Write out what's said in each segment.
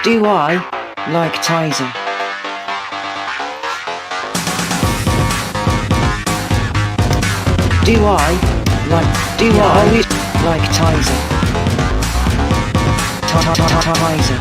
Do I like Tizer? Do I like Tizer? Tizer. Tizer.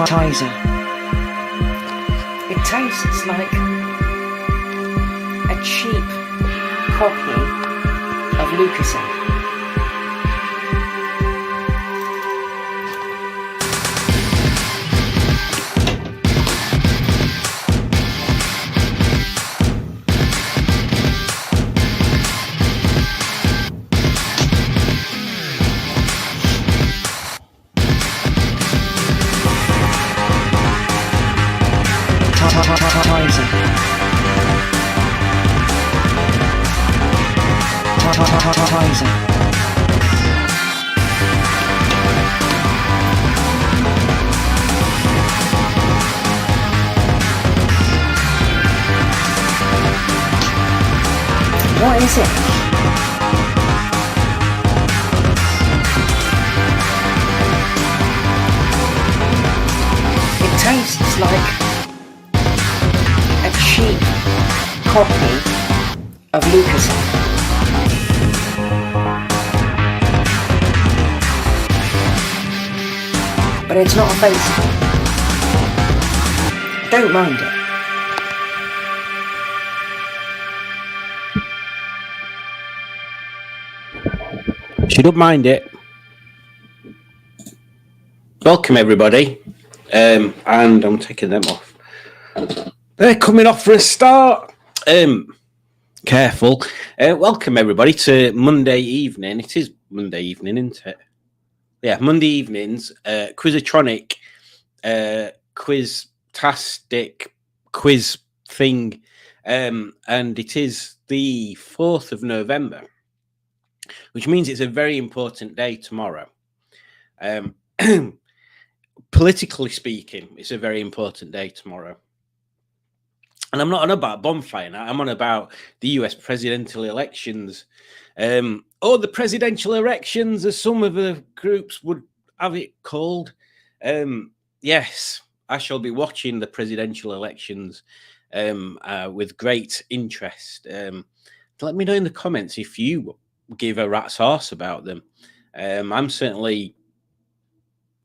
Tizer. It tastes like a cheap copy of Lucozade. What is it? It tastes like a cheap copy of Lucozade. But it's not offensive. Don't mind it. She don't mind it. Welcome everybody, and I'm taking them off. They're coming off for a start. Careful. Welcome everybody to Monday evening. It is Monday evening, isn't it? Yeah, Monday evenings. Quiz-a-tronic, quiz-tastic quiz thing, and it is the 4th of November. Which means it's a very important day tomorrow. Politically speaking, it's a very important day tomorrow. And I'm not on about bonfire now. I'm on about the US presidential elections. Or the presidential elections, as some of the groups would have it called. Yes, I shall be watching the presidential elections with great interest. Let me know in the comments if you give a rat's arse about them. I'm certainly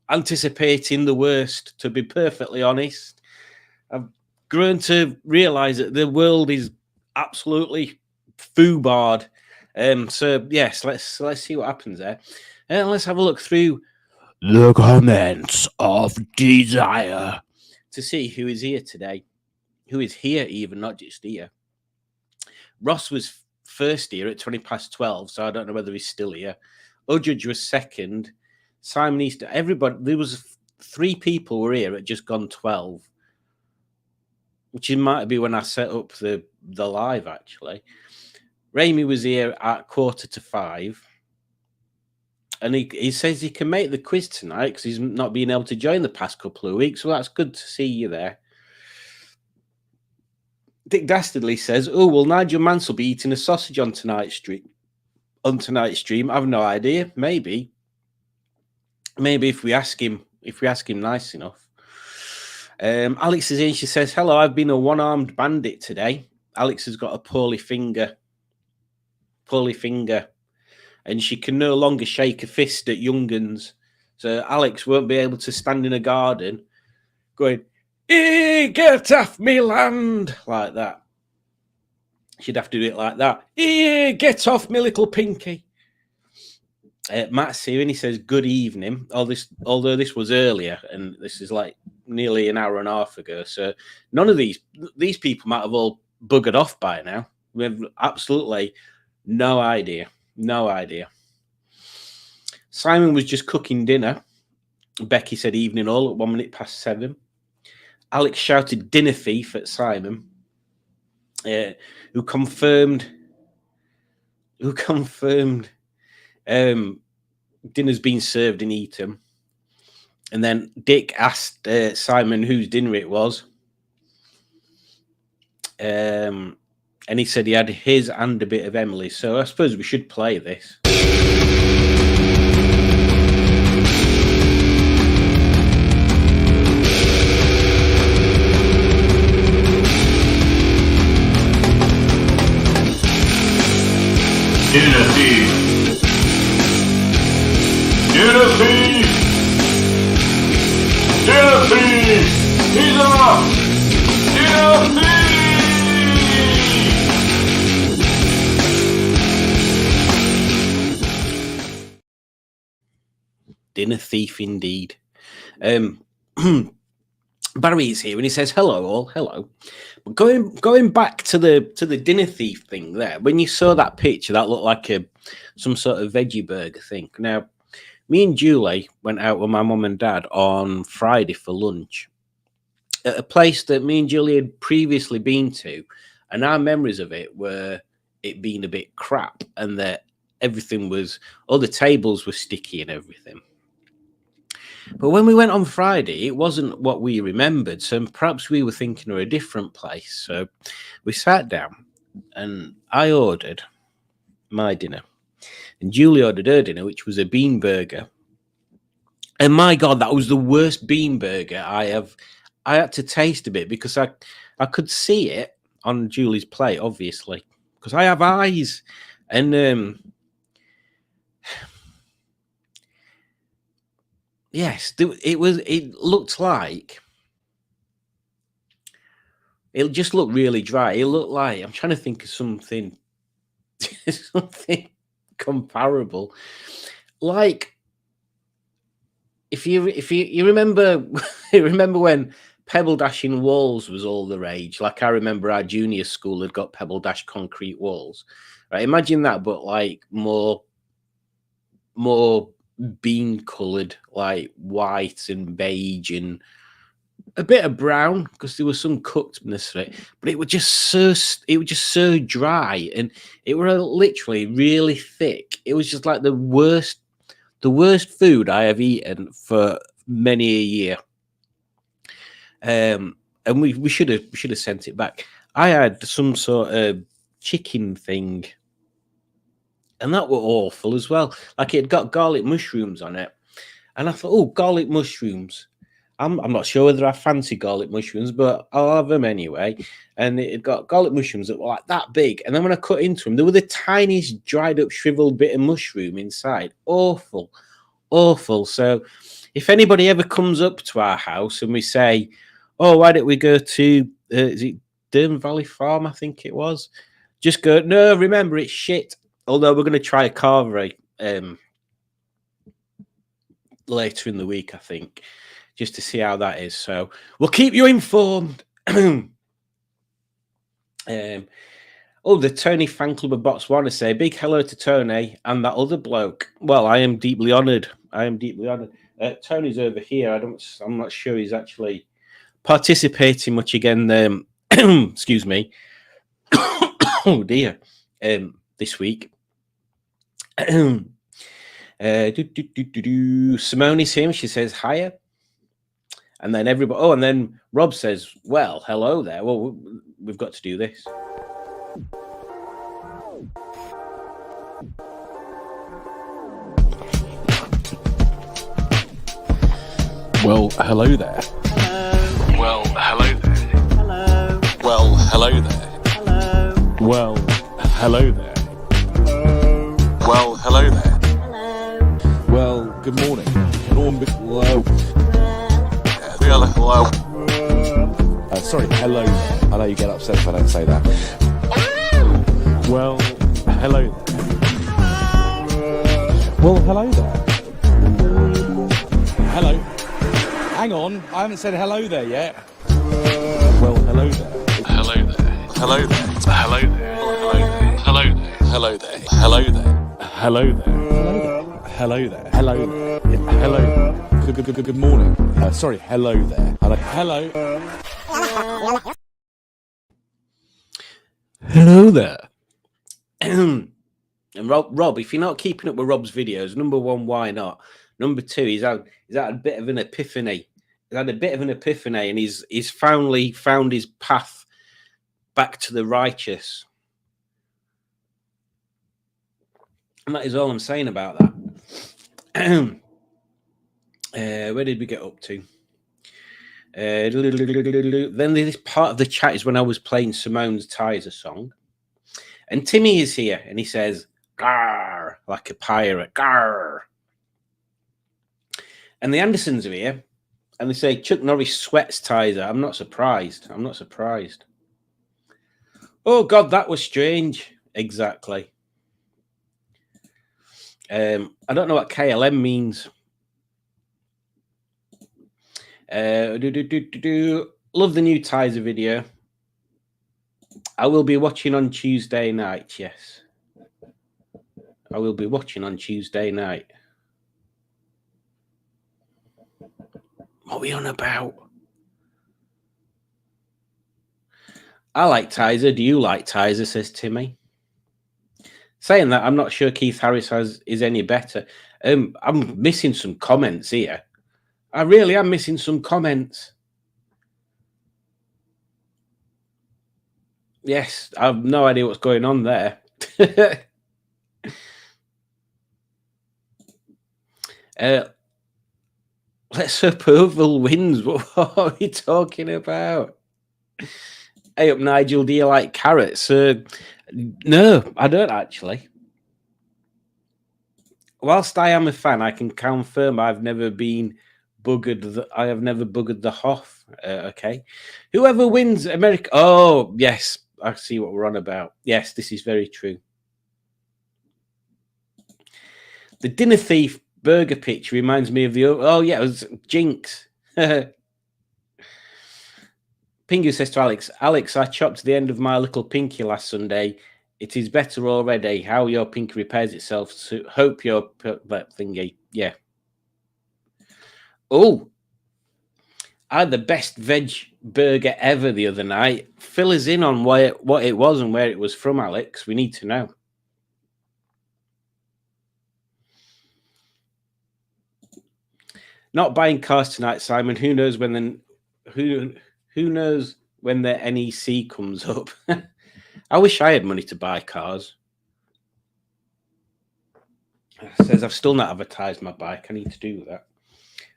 anticipating the worst, to be perfectly honest. I've grown to realize that the world is absolutely foobarred. So yes, let's see what happens there. And let's have a look through the comments of desire to see who is here today. Who is here even, not just here. Ross was first here at 12:20, so I don't know whether he's still here. Ujudge was second. Simon Easter, everybody, there was 3 people were here at just gone 12, which it might be when I set up the live actually. Ramy was here at 4:45, and he says he can make the quiz tonight because he's not been able to join the past couple of weeks, so that's good to see you there. Dick Dastardly says, "Oh, well, Nigel Mansell be eating a sausage on tonight's stream. I've no idea. Maybe if we ask him nice enough." Alex is in. She says, "Hello, I've been a one-armed bandit today." Alex has got a poorly finger, and she can no longer shake a fist at young'uns. So Alex won't be able to stand in a garden going, "Get off me land," like that. She'd have to do it like that. Get off me little pinky. Matt's here and he says, "Good evening." Although this was earlier, and this is like nearly an hour and a half ago. So none of these people might have all buggered off by now. We have absolutely no idea. Simon was just cooking dinner. Becky said evening all at 7:01. Alex shouted dinner thief at Simon, who confirmed who confirmed dinner's been served and eaten. And then Dick asked Simon whose dinner it was. And he said he had his and a bit of Emily's. So I suppose we should play this. Dinner thief! Dinner thief! Dinner thief! He's up! Dinner thief! Dinner thief indeed. Barry is here and he says, hello all, hello. But going back to the dinner thief thing there, when you saw that picture, that looked like some sort of veggie burger thing. Now, me and Julie went out with my mum and dad on Friday for lunch at a place that me and Julie had previously been to, and our memories of it were it being a bit crap and that everything was, all the tables were sticky and everything. But when we went on Friday, it wasn't what we remembered. So perhaps we were thinking of a different place. So we sat down and I ordered my dinner. And Julie ordered her dinner, which was a bean burger. And my God, that was the worst bean burger I had to taste a bit because I could see it on Julie's plate, obviously, because I have eyes. And yes, it looked like, it just looked really dry. It looked like, I'm trying to think of something comparable. Like, if you remember, remember when pebble dashing walls was all the rage. Like I remember our junior school had got pebble dash concrete walls, right? Imagine that, but like more bean colored, like white and beige and a bit of brown because there was some cookedness to it, but it was just so dry and it was literally really thick. It was just like the worst food I have eaten for many a year. And we should have sent it back. I had some sort of chicken thing, and that were awful as well. Like it got garlic mushrooms on it, and I thought, oh, garlic mushrooms. I'm not sure whether I fancy garlic mushrooms, but I'll have them anyway. And it got garlic mushrooms that were like that big. And then when I cut into them, there were the tiniest dried up, shriveled bit of mushroom inside. Awful. So if anybody ever comes up to our house and we say, oh, why don't we go to, is it Durham Valley Farm? I think it was. Just go, no, remember, it's shit. Although we're going to try a carvery later in the week, I think, just to see how that is. So we'll keep you informed. The Tony fan club of Botswana say big hello to Tony and that other bloke. Well, I am deeply honoured. Tony's over here. I'm not sure he's actually participating much again. Excuse me. Oh dear. This week. Simone's here. She says hiya. And then everybody. Oh, and then Rob says, well, hello there. Well, we've got to do this. Well, hello there. Hello. Well, hello there. Hello. Well, hello there. Hello. Well, hello there. Hello. Well, hello there. Hello. Well, good morning. Hello. Hello. Sorry, hello there. I know you get upset if I don't say that. Well, hello there. Well, hello there. Hello. Hang on, I haven't said hello there yet. Well, hello there. Hello there. Hello there. Hello there. Hello there. Hello there. Hello there. Hello there. Hello there. Hello there. Hello. Good morning. Sorry, hello there. Hello. Hello there. And Rob, if you're not keeping up with Rob's videos, number one, why not? Number two, he's had a bit of an epiphany. He's had a bit of an epiphany, and he's finally found his path back to the righteous. And that is all I'm saying about that. Where did we get up to? Then this part of the chat is when I was playing Simone's Tizer song. And Timmy is here, and he says, "Garr," like a pirate, "Garr." And the Andersons are here, and they say, "Chuck Norris sweats Tizer." I'm not surprised. I'm not surprised. Oh, God, that was strange. Exactly. I don't know what KLM means. Love the new Tizer video. I will be watching on Tuesday night. Yes, I will be watching on Tuesday night. What are we on about? I like Tizer. Do you like Tizer? Says Timmy. Saying that, I'm not sure Keith Harris is any better. I'm missing some comments here. I really am missing some comments. Yes, I have no idea what's going on there. Let's hope Oval wins. What are we talking about? Hey up, Nigel. Do you like carrots? No, I don't actually. Whilst I am a fan, I can confirm I've never been buggered. I have never buggered the Hoff. Okay. Whoever wins America. Oh, yes. I see what we're on about. Yes, this is very true. The Dinner Thief burger pitch reminds me of the... Oh, yeah, it was Jinx. Pingu says to Alex, I chopped the end of my little pinky last Sunday. It is better already. How your pinky repairs itself. So hope your that thingy. Yeah. Oh, I had the best veg burger ever the other night. Fill us in on what it was and where it was from, Alex. We need to know. Not buying cars tonight, Simon. Who knows when who knows when the NEC comes up? I wish I had money to buy cars. It says I've still not advertised my bike. I need to do that.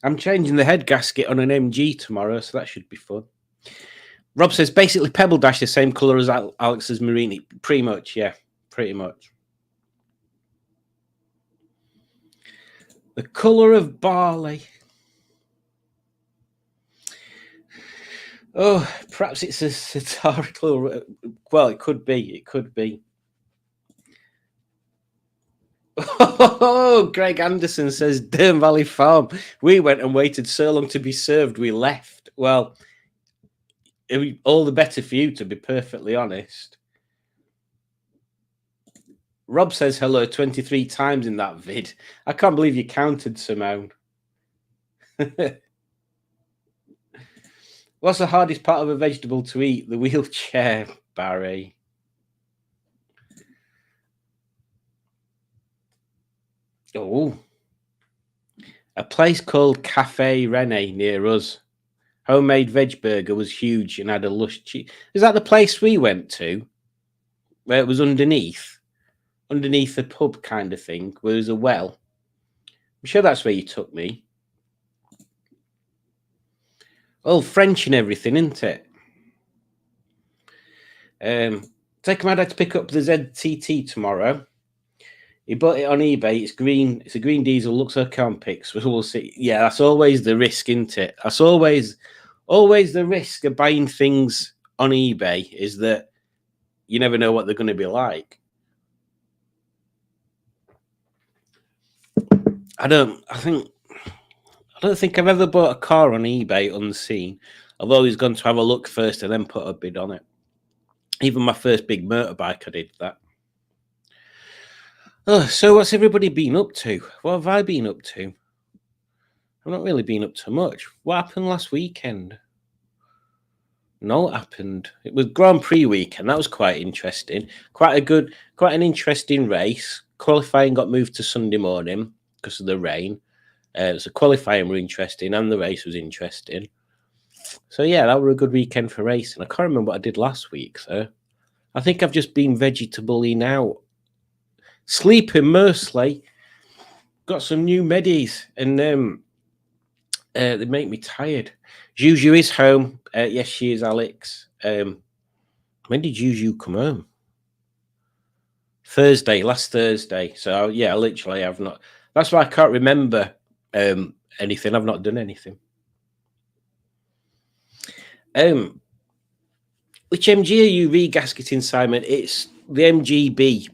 I'm changing the head gasket on an MG tomorrow, so that should be fun. Rob says basically Pebble Dash the same colour as Alex's Marini. Pretty much, yeah. Pretty much. The colour of barley. Oh, perhaps it's a satirical... Well, it could be. It could be. Oh, Greg Anderson says, Dern Valley Farm. We went and waited so long to be served, we left. Well, all the better for you, to be perfectly honest. Rob says hello 23 times in that vid. I can't believe you counted, Simone. What's the hardest part of a vegetable to eat? The wheelchair, Barry. Oh, a place called Cafe Rene near us. Homemade veg burger was huge and had a lush cheese. Is that the place we went to? Where it was underneath a pub kind of thing, where there's a well. I'm sure that's where you took me. All French and everything, isn't it? Take my dad to pick up the ZTT tomorrow. He bought it on eBay. It's green. It's a green diesel. Looks like on pics. We'll see. Yeah, that's always the risk, isn't it? That's always the risk of buying things on eBay is that you never know what they're going to be like. I don't think I've ever bought a car on eBay unseen. I've always gone to have a look first and then put a bid on it. Even my first big motorbike, I did that. Oh, so what's everybody been up to? What have I been up to? I've not really been up to much. What happened last weekend? No, it happened. It was Grand Prix weekend. That was quite interesting. Quite an interesting race. Qualifying got moved to Sunday morning because of the rain. So qualifying were interesting and the race was interesting. So yeah, that were a good weekend for racing. I can't remember what I did last week, so I think I've just been vegetably now. Sleeping mostly. Got some new medis and they make me tired. Juju is home. Yes, she is, Alex. When did Juju come home? Last Thursday. So yeah, literally, I've not. That's why I can't remember anything. I've not done anything. Which MG are you regasketing, Simon? It's the MGB.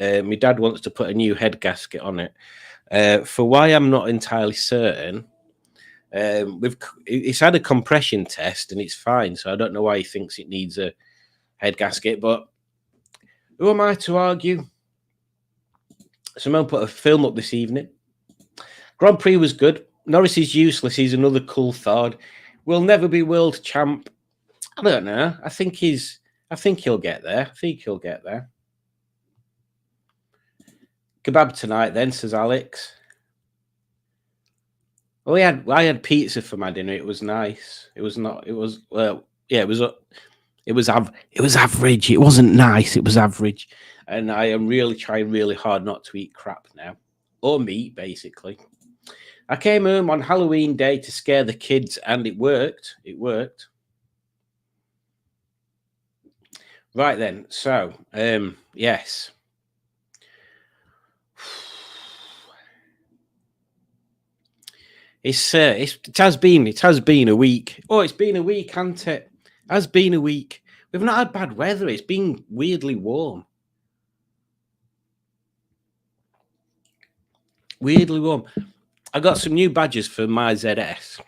My dad wants to put a new head gasket on it. For why I'm not entirely certain. It's had a compression test and it's fine, so I don't know why he thinks it needs a head gasket, but who am I to argue? Simone put a film up this evening. Grand Prix was good. Norris is useless. He's another cool third. Will never be world champ. I don't know. I think he'll get there. Kebab tonight, then, says Alex. Well, I had pizza for my dinner. It was nice. It was not. It was yeah. It was average. It wasn't nice. It was average. And I am really trying really hard not to eat crap now, or meat, basically. I came home on Halloween day to scare the kids, and it worked. It worked. Right then. So, yes. It has been a week. Oh, it's been a week, hasn't it? Has been a week. We've not had bad weather. It's been weirdly warm. Weirdly warm. I got some new badges for my ZS,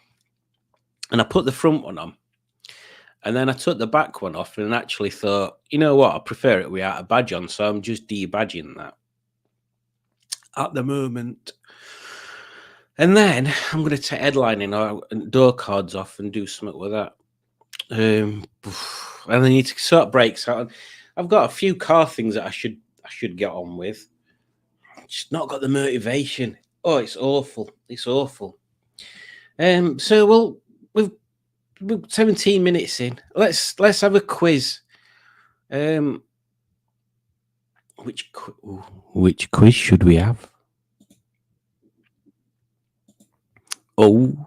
and I put the front one on, and then I took the back one off, and actually thought, you know what? I prefer it without a badge on, so I'm just debadging that at the moment. And then I'm going to take headlining and door cards off and do something with that. And I need to sort brakes out. I've got a few car things that I should get on with. Just not got the motivation. Oh, it's awful. It's awful. So we're 17 minutes in. Let's have a quiz. Which quiz should we have? Oh,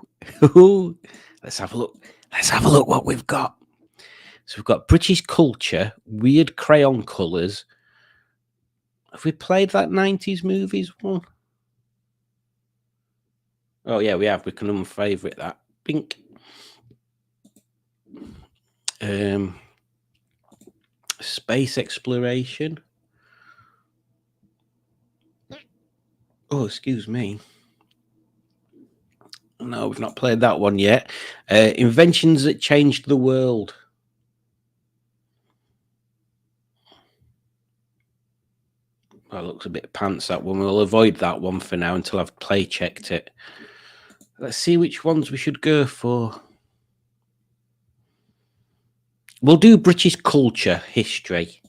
let's have a look. Let's have a look what we've got. So we've got British culture, weird crayon colours. Have we played that 90s movies one? Oh, yeah, we have. We can unfavourite that. Pink. Space exploration. Oh, excuse me. No, we've not played that one yet. Inventions that changed the world. That looks a bit pants, that one. We'll avoid that one for now until I've play checked it. Let's see which ones we should go for. We'll do British culture history.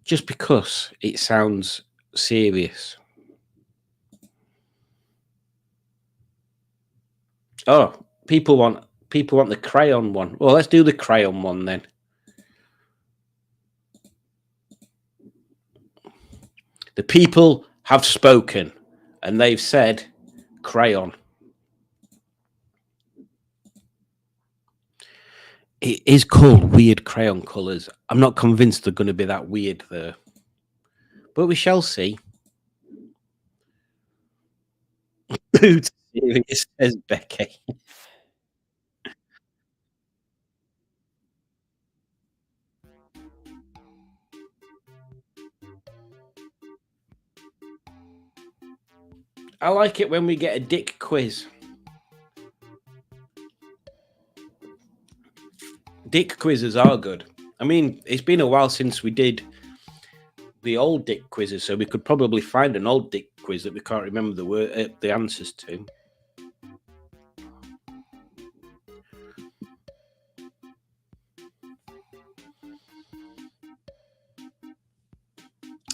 Just because it sounds serious. Oh, people want the crayon one. Well, let's do the crayon one then. The people have spoken and they've said crayon. It is called weird crayon colours. I'm not convinced they're going to be that weird though. But we shall see. Serious, says Becky. I like it when we get a dick quiz. Dick quizzes are good. I mean, it's been a while since we did the old dick quizzes, so we could probably find an old dick quiz that we can't remember the answers to.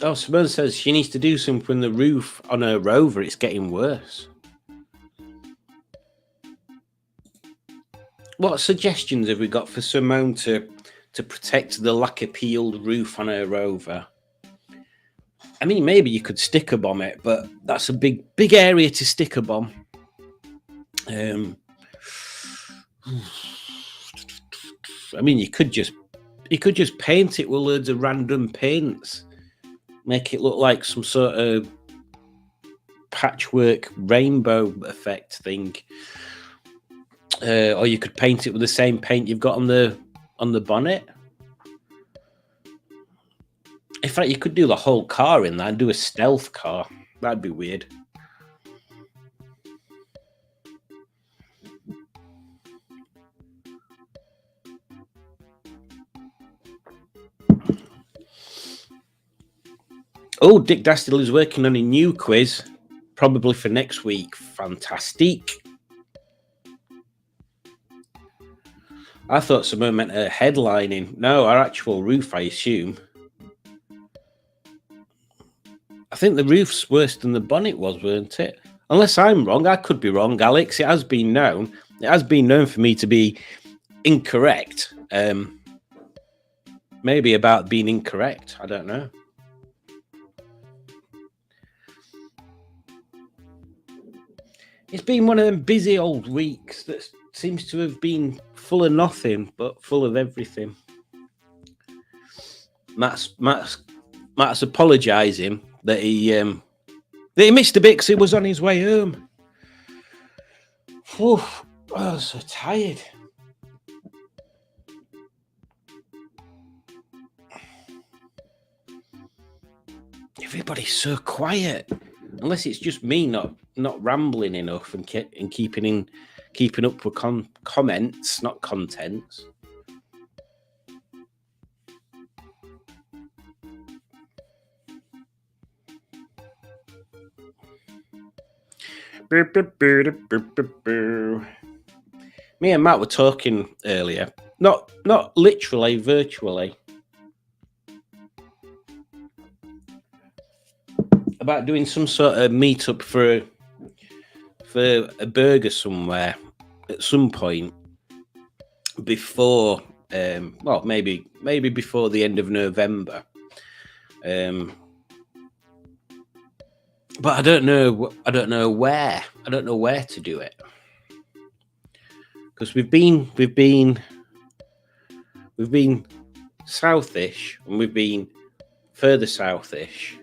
Oh, Simone says she needs to do something on the roof on her Rover. It's getting worse. What suggestions have we got for Simone to protect the lacquer peeled roof on her Rover? I mean, maybe you could sticker bomb it, but that's a big area to sticker bomb. I mean, you could just paint it with loads of random paints, make it look like some sort of patchwork rainbow effect thing. Or you could paint it with the same paint you've got on the bonnet. In fact, you could do the whole car in that and do a stealth car. That'd be weird. Oh, Dick Dastil is working on a new quiz, probably for next week. Fantastic. I thought someone meant her headlining. No, our actual roof, I assume. I think the roof's worse than the bonnet was, weren't it? Unless I'm wrong. I could be wrong, Alex. It has been known. It has been known for me to be incorrect. Maybe about being incorrect. I don't know. It's been one of them busy old weeks that seems to have been full of nothing, but full of everything. Matt's apologising that he missed a bit because he was on his way home. Oh, I'm so tired. Everybody's so quiet, unless it's just me not rambling enough and keeping up with comments, not contents. Me and Matt were talking earlier, not literally, virtually, about doing some sort of meetup for a burger somewhere at some point before, maybe before the end of November. But I don't know where. I don't know where to do it, because we've been southish, and we've been further southish.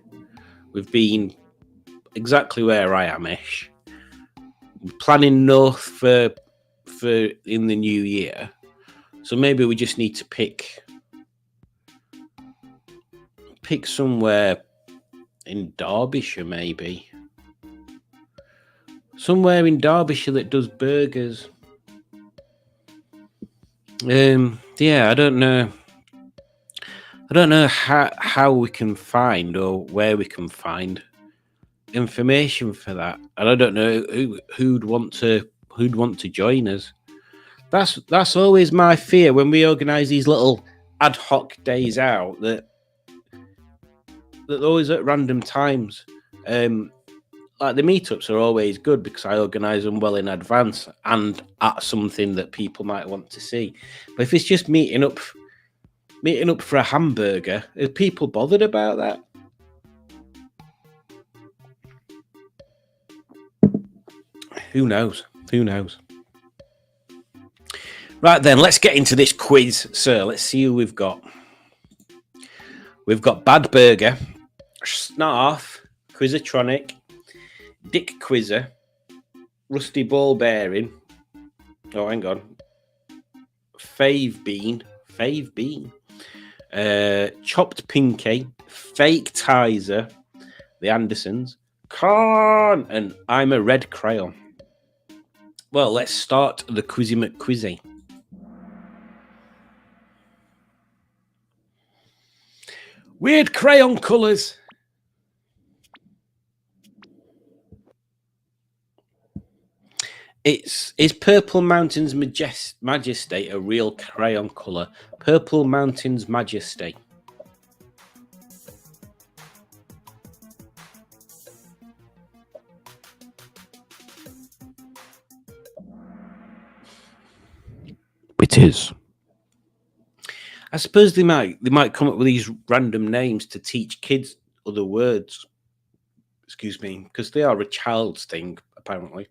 We've been exactly where I am-ish. We're planning north for in the new year, so maybe we just need to pick somewhere in Derbyshire, maybe. Somewhere in Derbyshire that does burgers. Yeah, I don't know. I don't know how we can find, or where we can find information for that, and I don't know who'd want to join us. That's always my fear when we organise these little ad hoc days out, that always at random times. Like the meetups are always good because I organise them well in advance and at something that people might want to see. But if it's just meeting up for a hamburger, are people bothered about that? Who knows? Right then, let's get into this quiz, sir. Let's see who we've got. We've got Bad Burger, Snarf, Quiz-a-tronic, Dick Quizzer, Rusty Ball Bearing. Oh, hang on. Fave Bean, Chopped Pinky, Fake Tizer, The Andersons, Con, and I'm a Red Crayon. Well, let's start the Quizzy McQuizzy. Weird crayon colours. Is Purple Mountain's Majesty a real crayon colour? Purple Mountain's Majesty. It is. I suppose they might come up with these random names to teach kids other words. Excuse me, because they are a child's thing, apparently.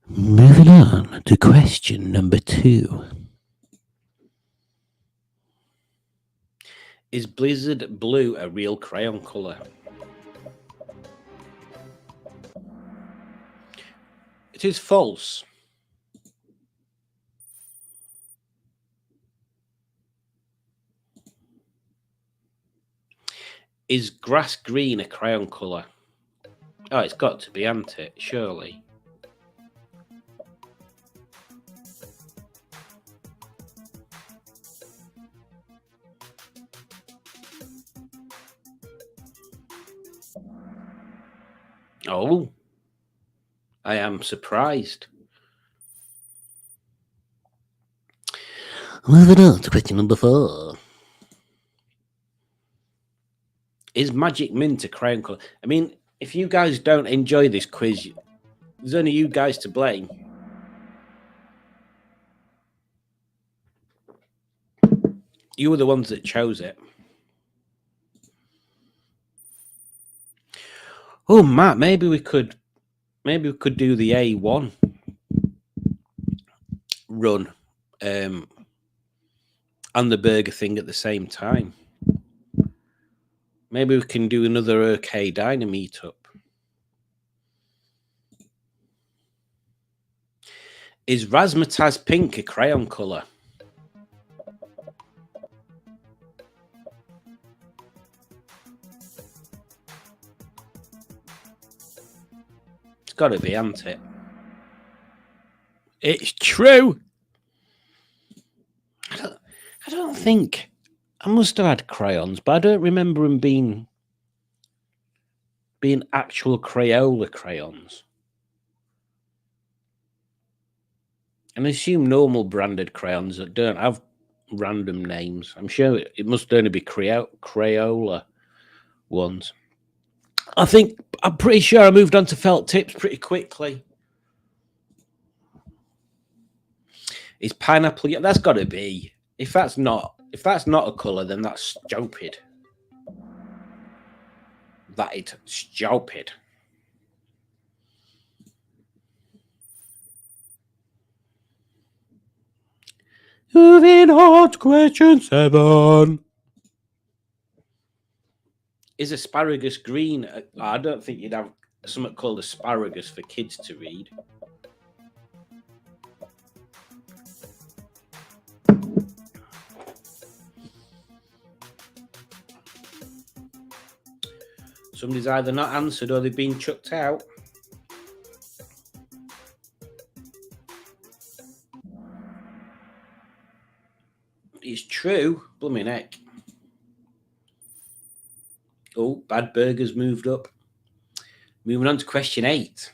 Moving on to question number 2. Is Blizzard blue a real crayon colour? It is false. Is grass green a crayon colour? Oh, it's got to be, hasn't it? Surely. Oh, I am surprised. Moving on to question number 4. Is Magic Mint a crayon colour? I mean, if you guys don't enjoy this quiz, there's only you guys to blame. You were the ones that chose it. Oh, Matt, maybe we could do the A1 run and the burger thing at the same time. Maybe we can do another OK Diner meetup. Is Razzmatazz pink a crayon colour? It's got to be, hasn't it? It's true. I don't think I must have had crayons, but I don't remember them being actual Crayola crayons. And I assume normal branded crayons that don't have random names. I'm sure it must only be Crayola ones. I'm pretty sure I moved on to felt tips pretty quickly. Is pineapple? Yeah, that's got to be. If that's not a colour, then that's stupid. That is stupid. Moving on to question 7. Is asparagus green? I don't think you'd have something called asparagus for kids to read. Somebody's either not answered or they've been chucked out. It's true. Blooming heck. Oh, Bad Burger's moved up. Moving on to question 8.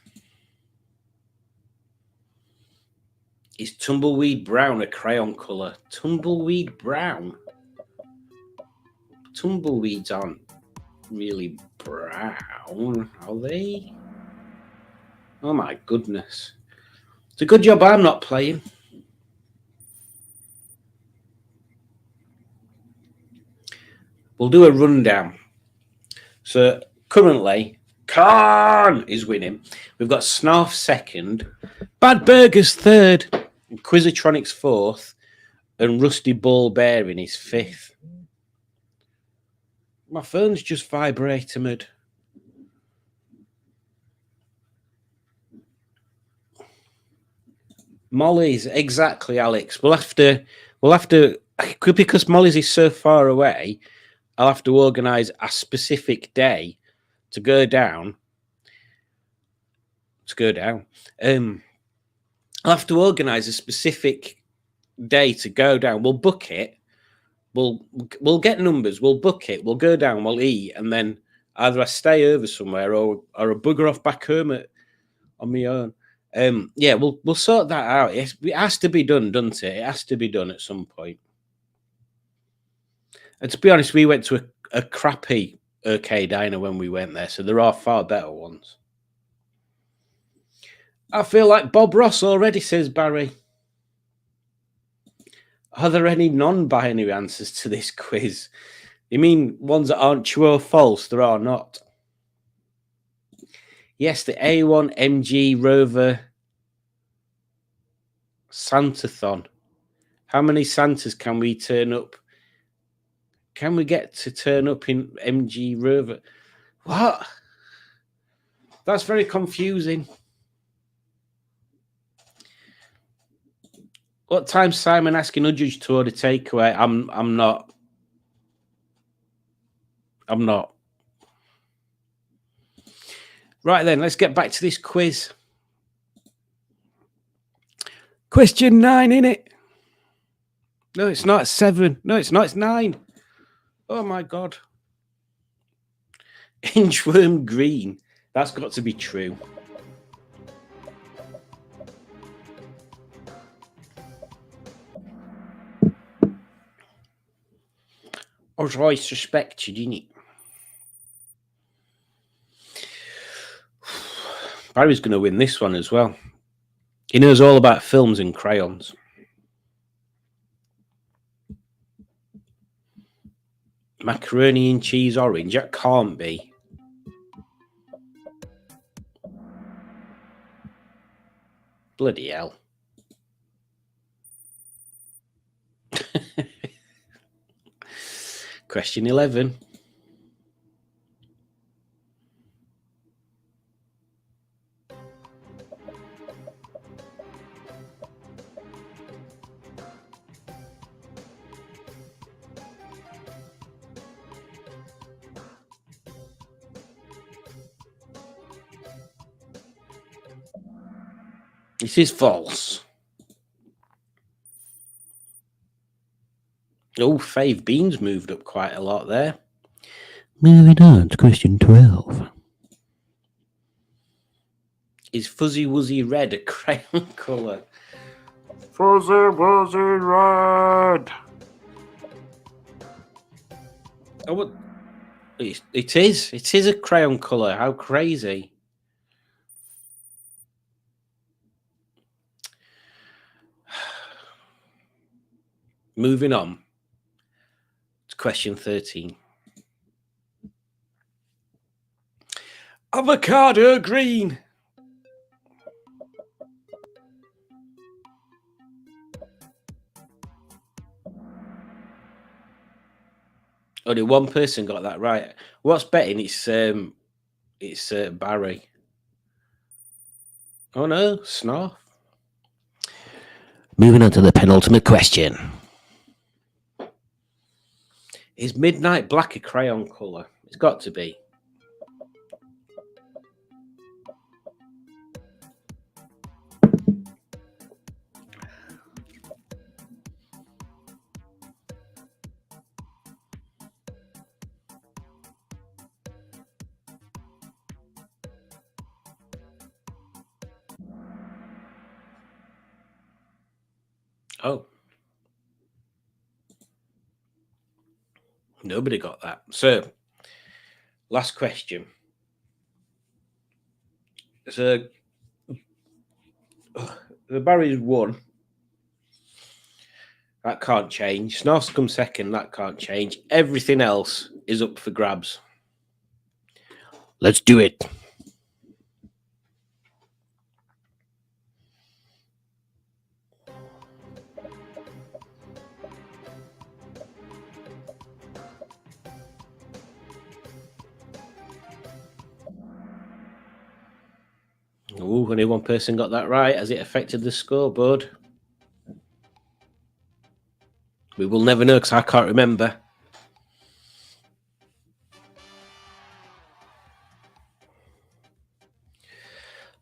Is tumbleweed brown a crayon colour? Tumbleweed brown? Tumbleweeds aren't really brown, are they? Oh my goodness. It's a good job I'm not playing. We'll do a rundown. So currently, Khan is winning. We've got Snarf second, Bad Burger's third, Quiz-a-tronic's fourth, and Rusty Ball Bearing is fifth. My phone's just vibrating. Molly's, exactly, Alex. We'll have to because Molly's is so far away. I'll have to organise a specific day to go down. I'll have to organise a specific day to go down. We'll book it. We'll get numbers. We'll book it. We'll go down. We'll eat, and then either I stay over somewhere or a bugger off back home on my own. Yeah, we'll sort that out. It has to be done, doesn't it? It has to be done at some point. And to be honest, we went to a crappy OK Diner when we went there, so there are far better ones. I feel like Bob Ross already, says Barry. Are there any non-binary answers to this quiz? You mean ones that aren't true or false? There are not. Yes, the A1 MG Rover Santathon. How many Santas can we turn up? Can we get to turn up in MG Rover? What? That's very confusing. What time's Simon asking Udridge to order takeaway? I'm not. Right then, let's get back to this quiz. Question 9, innit? No, it's not 7. No, it's not. It's 9. Oh my God. Inchworm green. That's got to be true. As I suspected, innit? Barry's going to win this one as well. He knows all about films and crayons. Macaroni and cheese orange. That can't be. Bloody hell. Question 11. This is false. Oh, Fave Beans moved up quite a lot there. Moving on to question 12. Is Fuzzy Wuzzy Red a crayon colour? Fuzzy Wuzzy Red. Oh, what? It is. It is a crayon colour. How crazy. Moving on to question 13. Avocado green. Only one person got that right. What's betting? It's Barry. Oh no, Snarf. Moving on to the penultimate question. Is midnight black a crayon colour? It's got to be. Oh. Nobody got that. So, last question. So, the Barry's won. That can't change. Snarf's come second. That can't change. Everything else is up for grabs. Let's do it. Oh, only one person got that right. Has it affected the scoreboard? We will never know because I can't remember.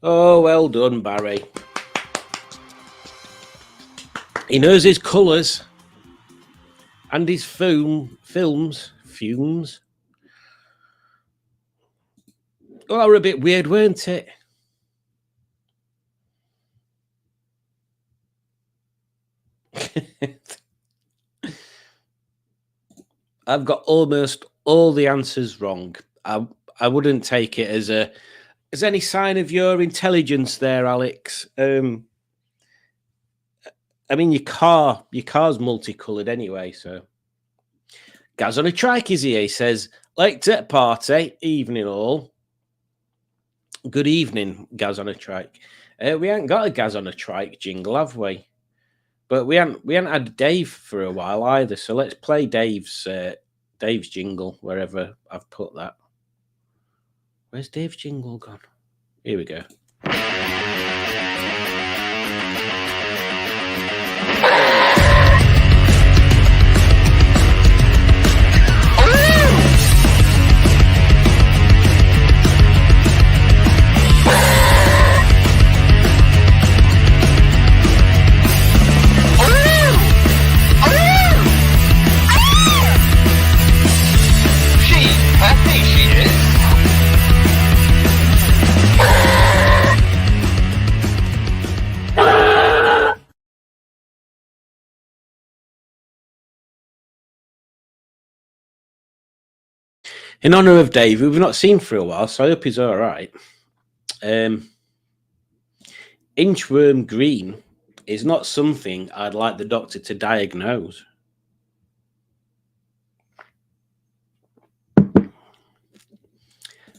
Oh, well done, Barry. He knows his colours and his fumes. Oh, they were a bit weird, weren't it? I've got almost all the answers wrong. I wouldn't take it as a Is any sign of your intelligence there, Alex? I mean, your car's multicolored anyway. So, Gaz on a trike is here. He says, "Late at party, evening all." Good evening, Gaz on a trike. We haven't got a Gaz on a trike jingle, have we? But we haven't had Dave for a while either. So let's play Dave's jingle wherever I've put that. Where's Dave's jingle gone? Here we go. In honour of Dave, who we've not seen for a while, so I hope he's all right. Inchworm green is not something I'd like the doctor to diagnose.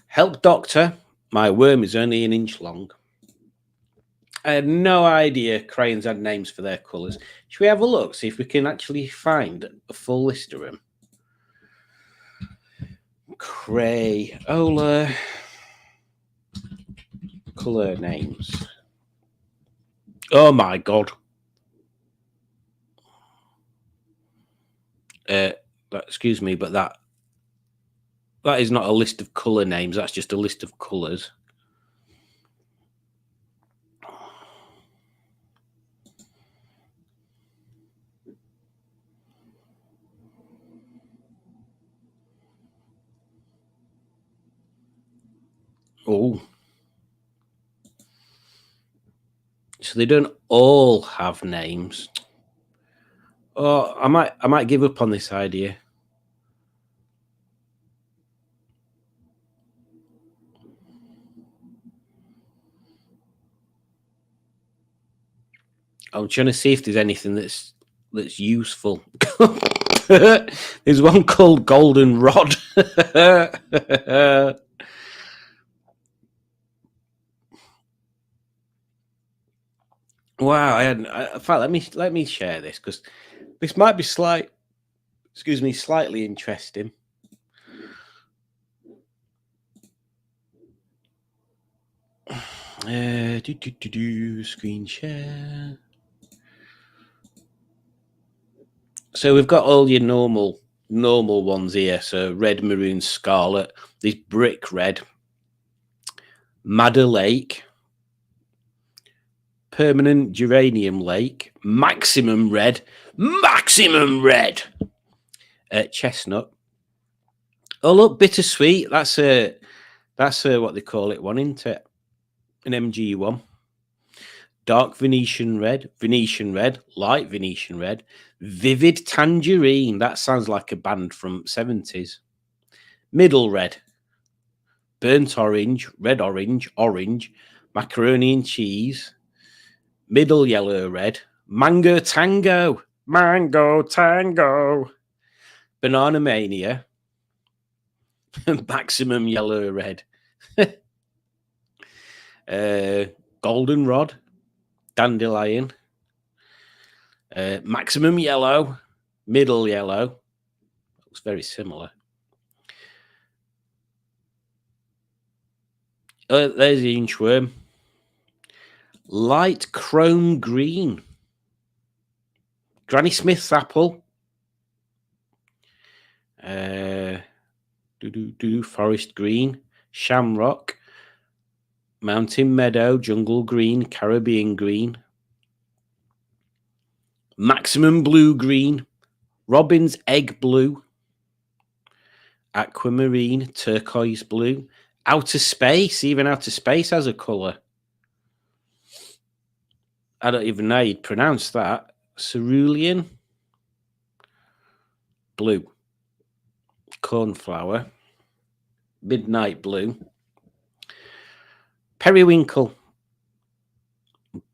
Help, doctor. My worm is only an inch long. I had no idea crayons had names for their colours. Should we have a look, see if we can actually find a full list of them? Crayola colour names. Oh my god. Excuse me, but that is not a list of colour names. That's just a list of colours. Oh. So they don't all have names. Oh, I might give up on this idea. I'm trying to see if there's anything that's useful. There's one called Golden Rod. Wow, in fact, let me share this because this might be slightly interesting. Screen share. So we've got all your normal ones here. So red, maroon, scarlet. This brick red, Madder Lake, permanent geranium lake, maximum red, chestnut. Oh look, bittersweet. That's what they call it one, isn't it? An MG one. Dark Venetian red, light Venetian red, vivid tangerine. That sounds like a band from 70s. Middle red, burnt orange, red orange, macaroni and cheese. Middle yellow red, mango tango, banana mania, maximum yellow red, golden rod, dandelion, maximum yellow, middle yellow. Looks very similar. There's the inchworm. Light chrome green, Granny Smith's apple, forest green, shamrock, mountain meadow, jungle green, Caribbean green, maximum blue green, robin's egg blue, aquamarine, turquoise blue, outer space. Even outer space has a colour. I don't even know how you'd pronounce that. Cerulean blue, cornflower, midnight blue, Periwinkle.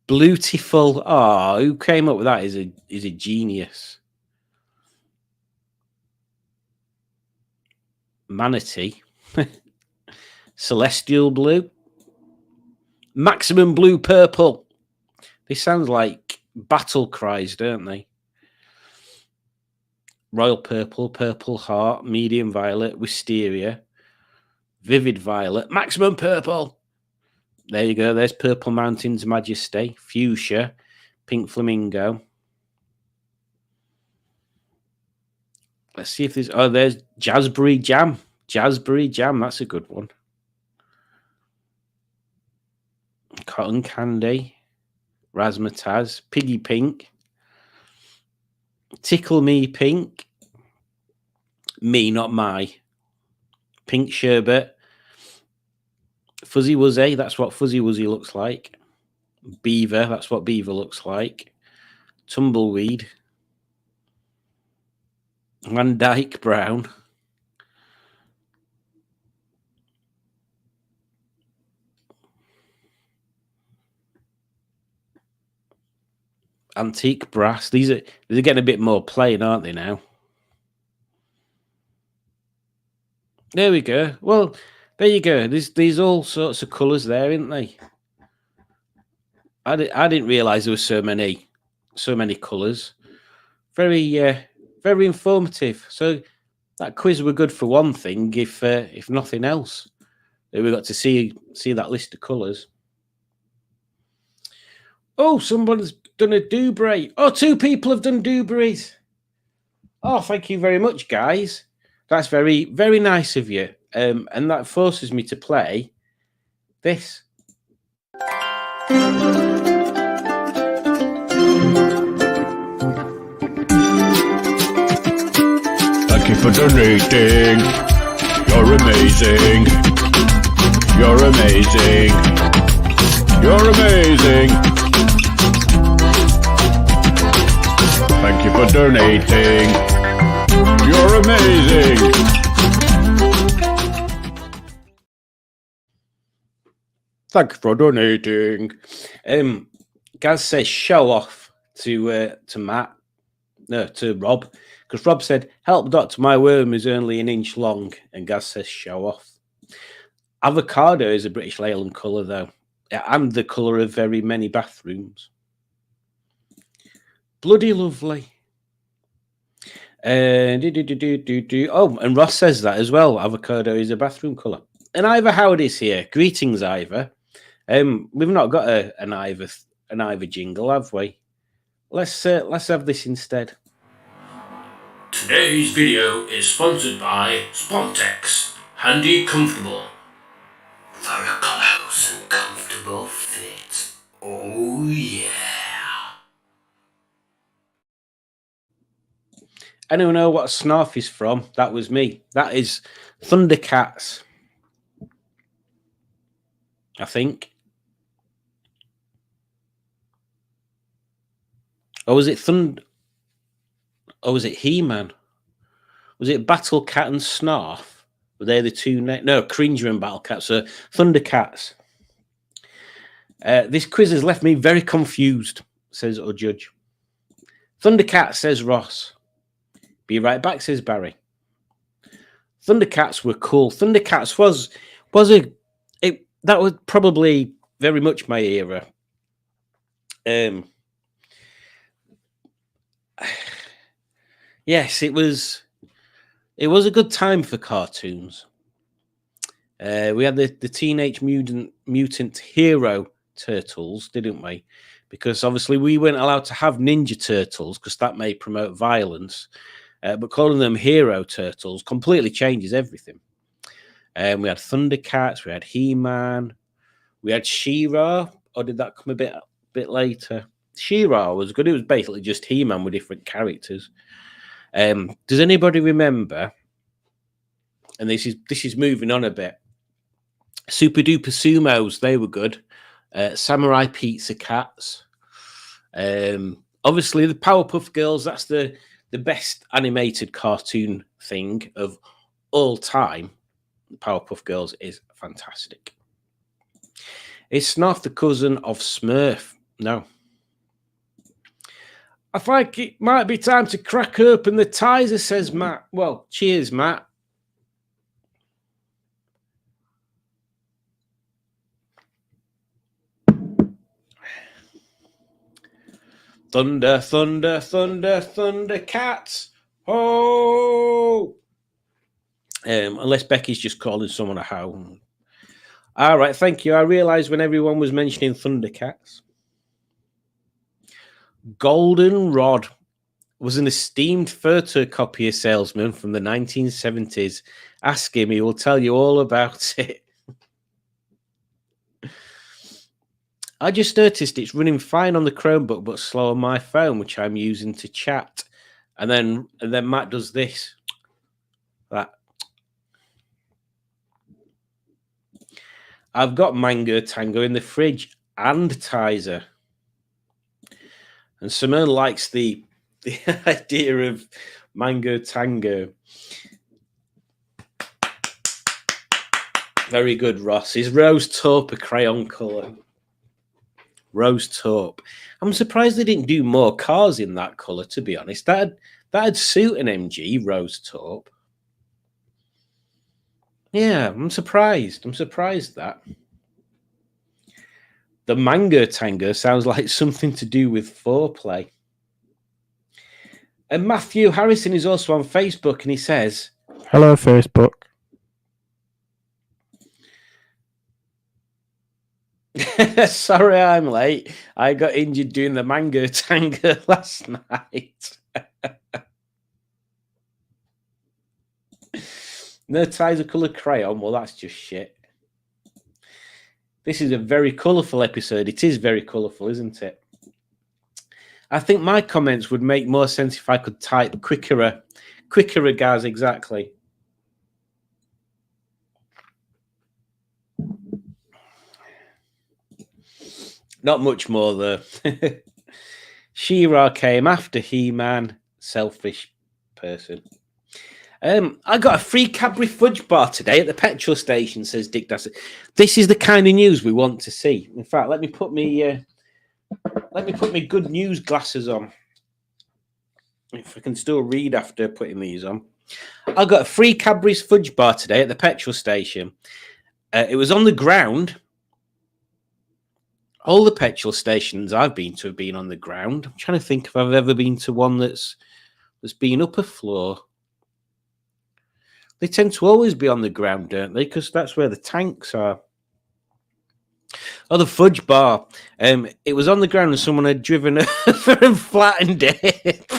Blutiful. Oh, who came up with that is a genius. Manatee. Celestial blue. Maximum blue purple. They sound like battle cries, don't they? Royal purple, purple heart, medium violet, wisteria, vivid violet, maximum purple. There you go. There's Purple Mountain's Majesty, fuchsia, pink flamingo. Let's see if there's... Oh, there's Jazzberry Jam. Jazzberry Jam, that's a good one. Cotton Candy, Razzmatazz, Piggy Pink, Tickle Me Pink, Me, not my, Pink Sherbet, Fuzzy Wuzzy, that's what Fuzzy Wuzzy looks like. Beaver, that's what Beaver looks like. Tumbleweed, Van Dyke Brown, Antique Brass. They're getting a bit more plain, aren't they now? There we go. Well, there you go. There's all sorts of colours there, isn't they? I didn't realise there were so many colours. Very very informative. So that quiz were good for one thing, if nothing else. We got to see that list of colours. Oh, someone's done a doobray. Oh, 2 people have done doobrays. Oh, thank you very much, guys. That's very, very nice of you. And that forces me to play this. Thank you for donating. You're amazing. You're amazing. You're amazing. Thank you for donating. You're amazing. Thank you for donating. Gaz says show off to Matt. No, to Rob. Because Rob said, help doctor, my worm is only an inch long. And Gaz says show off. Avocado is a British Leyland colour, though. And the colour of very many bathrooms. Bloody lovely. Oh, and Ross says that as well. Avocado is a bathroom colour. And Ivor Howard is here. Greetings, Ivor. We've not got an Ivor jingle, have we? Let's have this instead. Today's video is sponsored by Spontex. Handy, comfortable. For a close and comfortable fit. Oh yeah. Anyone know what Snarf is from? That was me. That is Thundercats. I think. Or was it Or was it He-Man? Was it Battle Cat and Snarf? Were they the two? No, Cringer and Battle Cat. So Thundercats. This quiz has left me very confused, says our judge. Thundercats, says Ross. Be right back, says Barry. Thundercats were cool. Thundercats was that was probably very much my era. Yes, it was a good time for cartoons. We had the Teenage Mutant Hero Turtles, didn't we? Because obviously we weren't allowed to have Ninja Turtles because that may promote violence. But calling them Hero Turtles completely changes everything. We had Thundercats, we had He-Man, we had She-Ra, or did that come a bit later? She-Ra was good. It was basically just He-Man with different characters. Does anybody remember? And this is moving on a bit. Super Duper Sumos, they were good. Samurai Pizza Cats. Obviously, the Powerpuff Girls. That's the best animated cartoon thing of all time. The Powerpuff Girls is fantastic. Is Snarf the cousin of Smurf? No. I think it might be time to crack open the Tizer, says Matt. Well, cheers, Matt. Thunder, thunder, thunder, thunder, cats. Oh! Unless Becky's just calling someone a hoe. All right, thank you. I realised when everyone was mentioning Thundercats. Golden Rod was an esteemed photocopier salesman from the 1970s. Ask him, he will tell you all about it. I just noticed it's running fine on the Chromebook, but slow on my phone, which I'm using to chat. And then Matt does this. That. I've got Mango Tango in the fridge and Tizer. And Simone likes the idea of Mango Tango. Very good, Ross. Is Rose Taupe a crayon colour? Rose Taupe. I'm surprised they didn't do more cars in that colour, to be honest. That'd suit an MG, Rose Taupe. Yeah, I'm surprised. I'm surprised that. The Mango Tango sounds like something to do with foreplay. And Matthew Harrison is also on Facebook, and he says, "Hello, Facebook." Sorry, I'm late. I got injured doing the Mango Tango last night. No Tizer colour crayon. Well, that's just shit. This is a very colourful episode. It is very colourful, isn't it? I think my comments would make more sense if I could type quicker, guys, exactly. Not much more, though. She-Ra came after He-Man. Selfish person. I got a free Cadbury fudge bar today at the petrol station, says Dick Dassett. This is the kind of news we want to see. In fact, let me put me good news glasses on. If I can still read after putting these on. I got a free Cadbury's fudge bar today at the petrol station. It was on the ground. All the petrol stations I've been to have been on the ground. I'm trying to think if I've ever been to one that's been up a floor. They tend to always be on the ground, don't they? Because that's where the tanks are. Oh, the fudge bar. It was on the ground and someone had driven over and flattened it.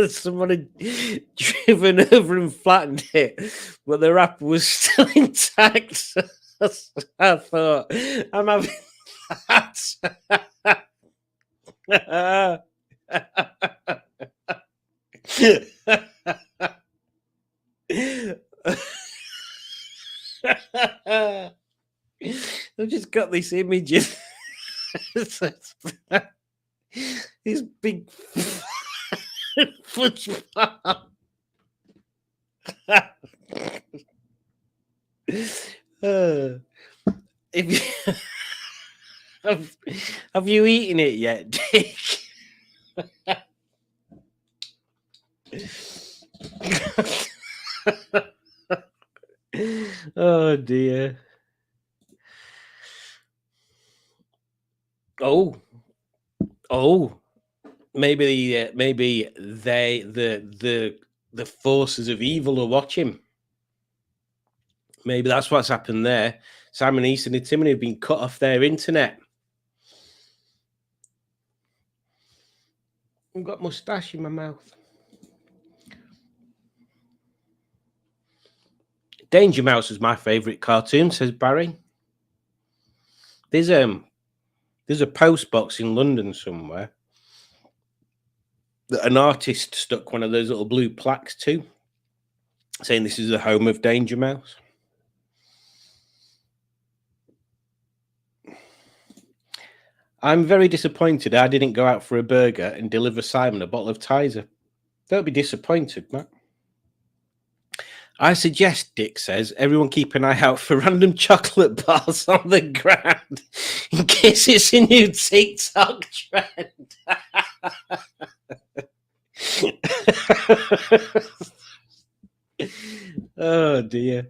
Someone had driven over and flattened it, but the wrapper was still intact. I thought, I'm having that. I've just got this image of this big fudge bar. Have you eaten it yet, Dick? Oh dear. Oh, maybe the forces of evil are watching. Maybe that's what's happened there. Simon Easton and Timony have been cut off their internet. I've got moustache in my mouth. Danger Mouse is my favourite cartoon, says Barry. There's a post box in London somewhere that an artist stuck one of those little blue plaques to, saying this is the home of Danger Mouse. I'm very disappointed I didn't go out for a burger and deliver Simon a bottle of Tizer. Don't be disappointed, Matt. I suggest, Dick says, everyone keep an eye out for random chocolate bars on the ground in case it's a new TikTok trend. Oh, dear.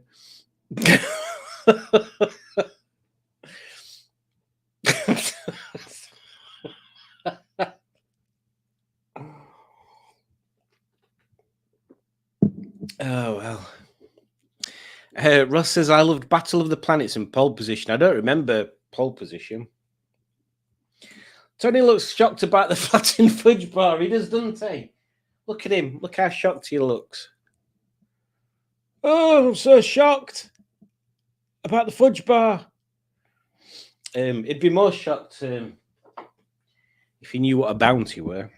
Oh, well. Russ says, I loved Battle of the Planets and Pole Position. I don't remember Pole Position. Tony looks shocked about the flattened fudge bar. He does, doesn't he? Look at him. Look how shocked he looks. Oh, I'm so shocked about the fudge bar. He'd be more shocked if he knew what a bounty were.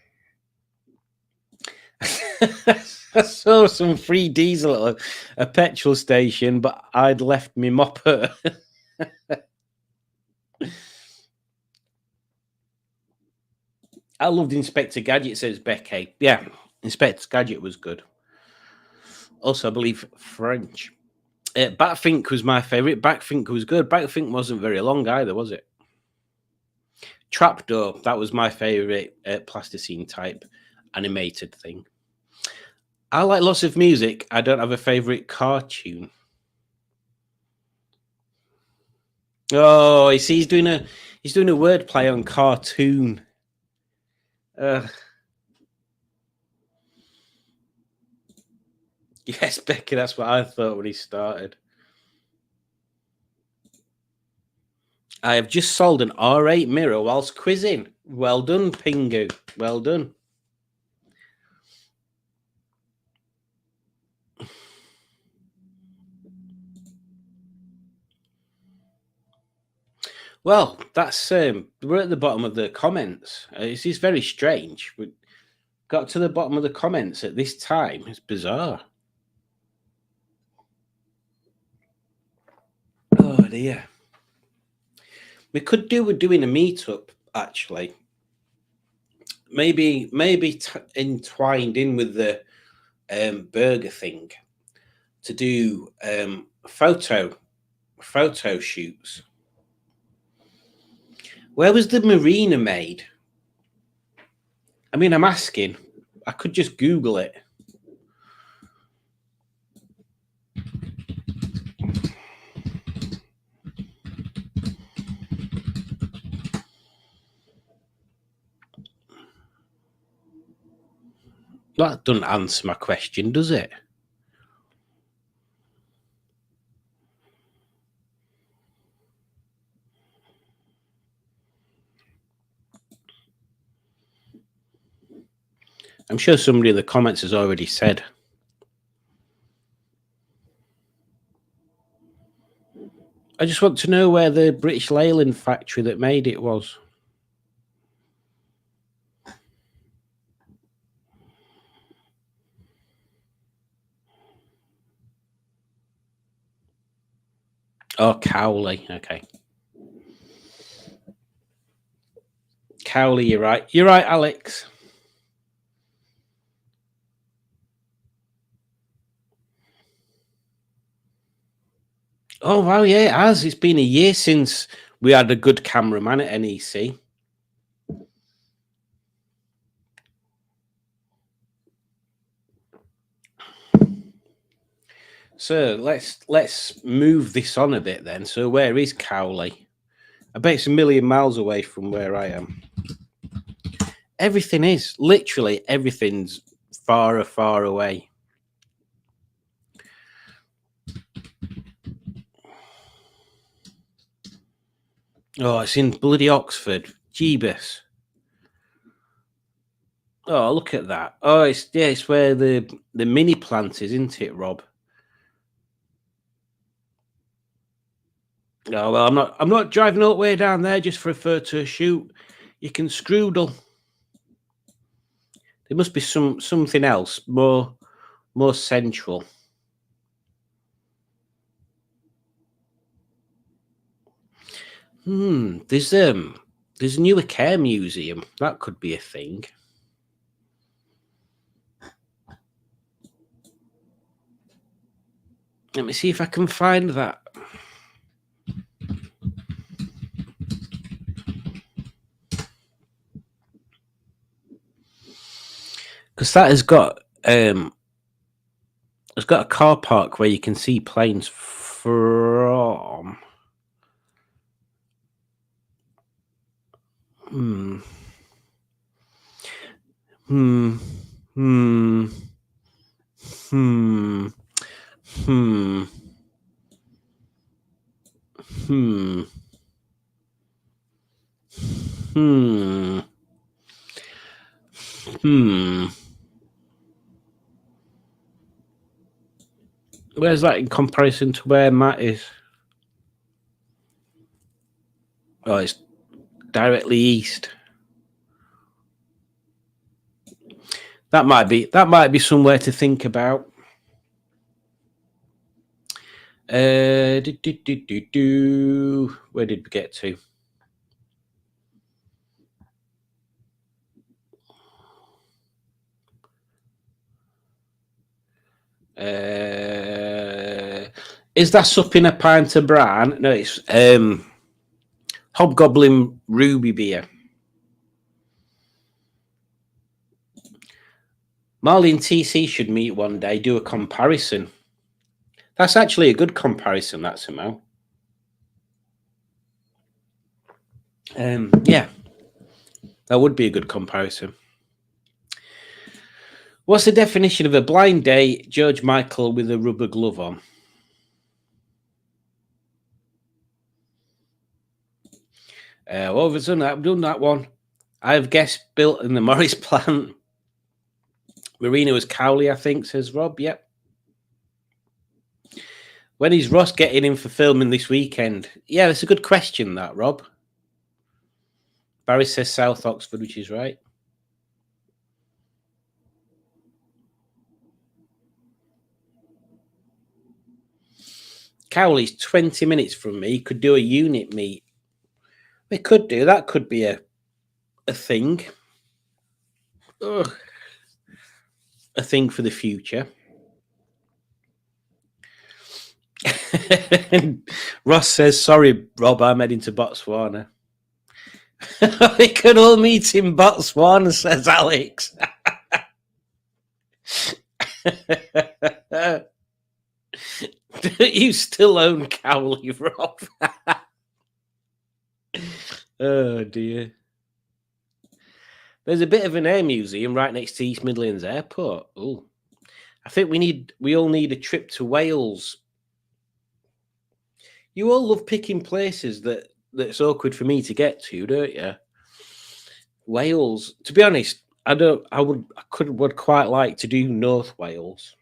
I saw some free diesel at a petrol station, but I'd left me mopper. I loved Inspector Gadget, says Becky. Yeah, Inspector Gadget was good. Also, I believe French. Batfink was my favourite. Batfink was good. Batfink wasn't very long either, was it? Trapdoor, that was my favourite plasticine type animated thing. I like lots of music. I don't have a favourite cartoon. Oh, you see, he's doing a wordplay on cartoon. Yes, Becky, that's what I thought when he started. I have just sold an R8 mirror whilst quizzing. Well done, Pingu. Well done. Well, that's we're at the bottom of the comments. This is very strange. We got to the bottom of the comments at this time. It's bizarre. Oh dear. We could do with doing a meetup actually. Maybe entwined in with the burger thing to do photo shoots. Where was the marina made? I mean, I'm asking. I could just Google it. That doesn't answer my question, does it? I'm sure somebody in the comments has already said. I just want to know where the British Leyland factory that made it was. Oh, Cowley. Okay. Cowley, you're right. You're right, Alex. Oh, wow, yeah, it has. It's been a year since we had a good cameraman at NEC. So let's move this on a bit then. So where is Cowley? I bet it's a million miles away from where I am. Everything is. Literally everything's far away. Oh, it's in bloody Oxford. Jeebus. Oh, look at that. Oh, it's where the mini plant is, isn't it, Rob? Oh well, I'm not driving all the way down there just for a photo shoot. You can scroodle. There must be something else more central. There's There's a new care museum. That could be a thing. Let me see if I can find that. Because that has got it's got a car park where you can see planes from. Hmm. Hmm. Hmm. Hmm. Hmm. Hmm. Hmm. Hmm. Where's that in comparison to where Matt is? Oh, it's directly east. That might be somewhere to think about. Where did we get to? Is that supping a pint of bran? No, it's Hobgoblin Ruby beer. Marley and TC should meet one day, do a comparison. That's actually a good comparison, that's Mo. Yeah, that would be a good comparison. What's the definition of a blind date? George Michael with a rubber glove on. Well, we've done that one. I have guest built in the Morris plant. Marina was Cowley, I think, says Rob. Yep. When is Ross getting in for filming this weekend? Yeah, that's a good question, that, Rob. Barry says South Oxford, which is right. Cowley's 20 minutes from me. Could do a unit meet. We could do. That could be a thing. Ugh. A thing for the future. Ross says, sorry, Rob, I'm heading to Botswana. We could all meet in Botswana, says Alex. You still own Cowley, Rob. Oh, dear. There's a bit of an air museum right next to East Midlands Airport. Oh, I think we all need a trip to Wales. You all love picking places that's awkward for me to get to, don't you? Wales. To be honest, I would quite like to do North Wales.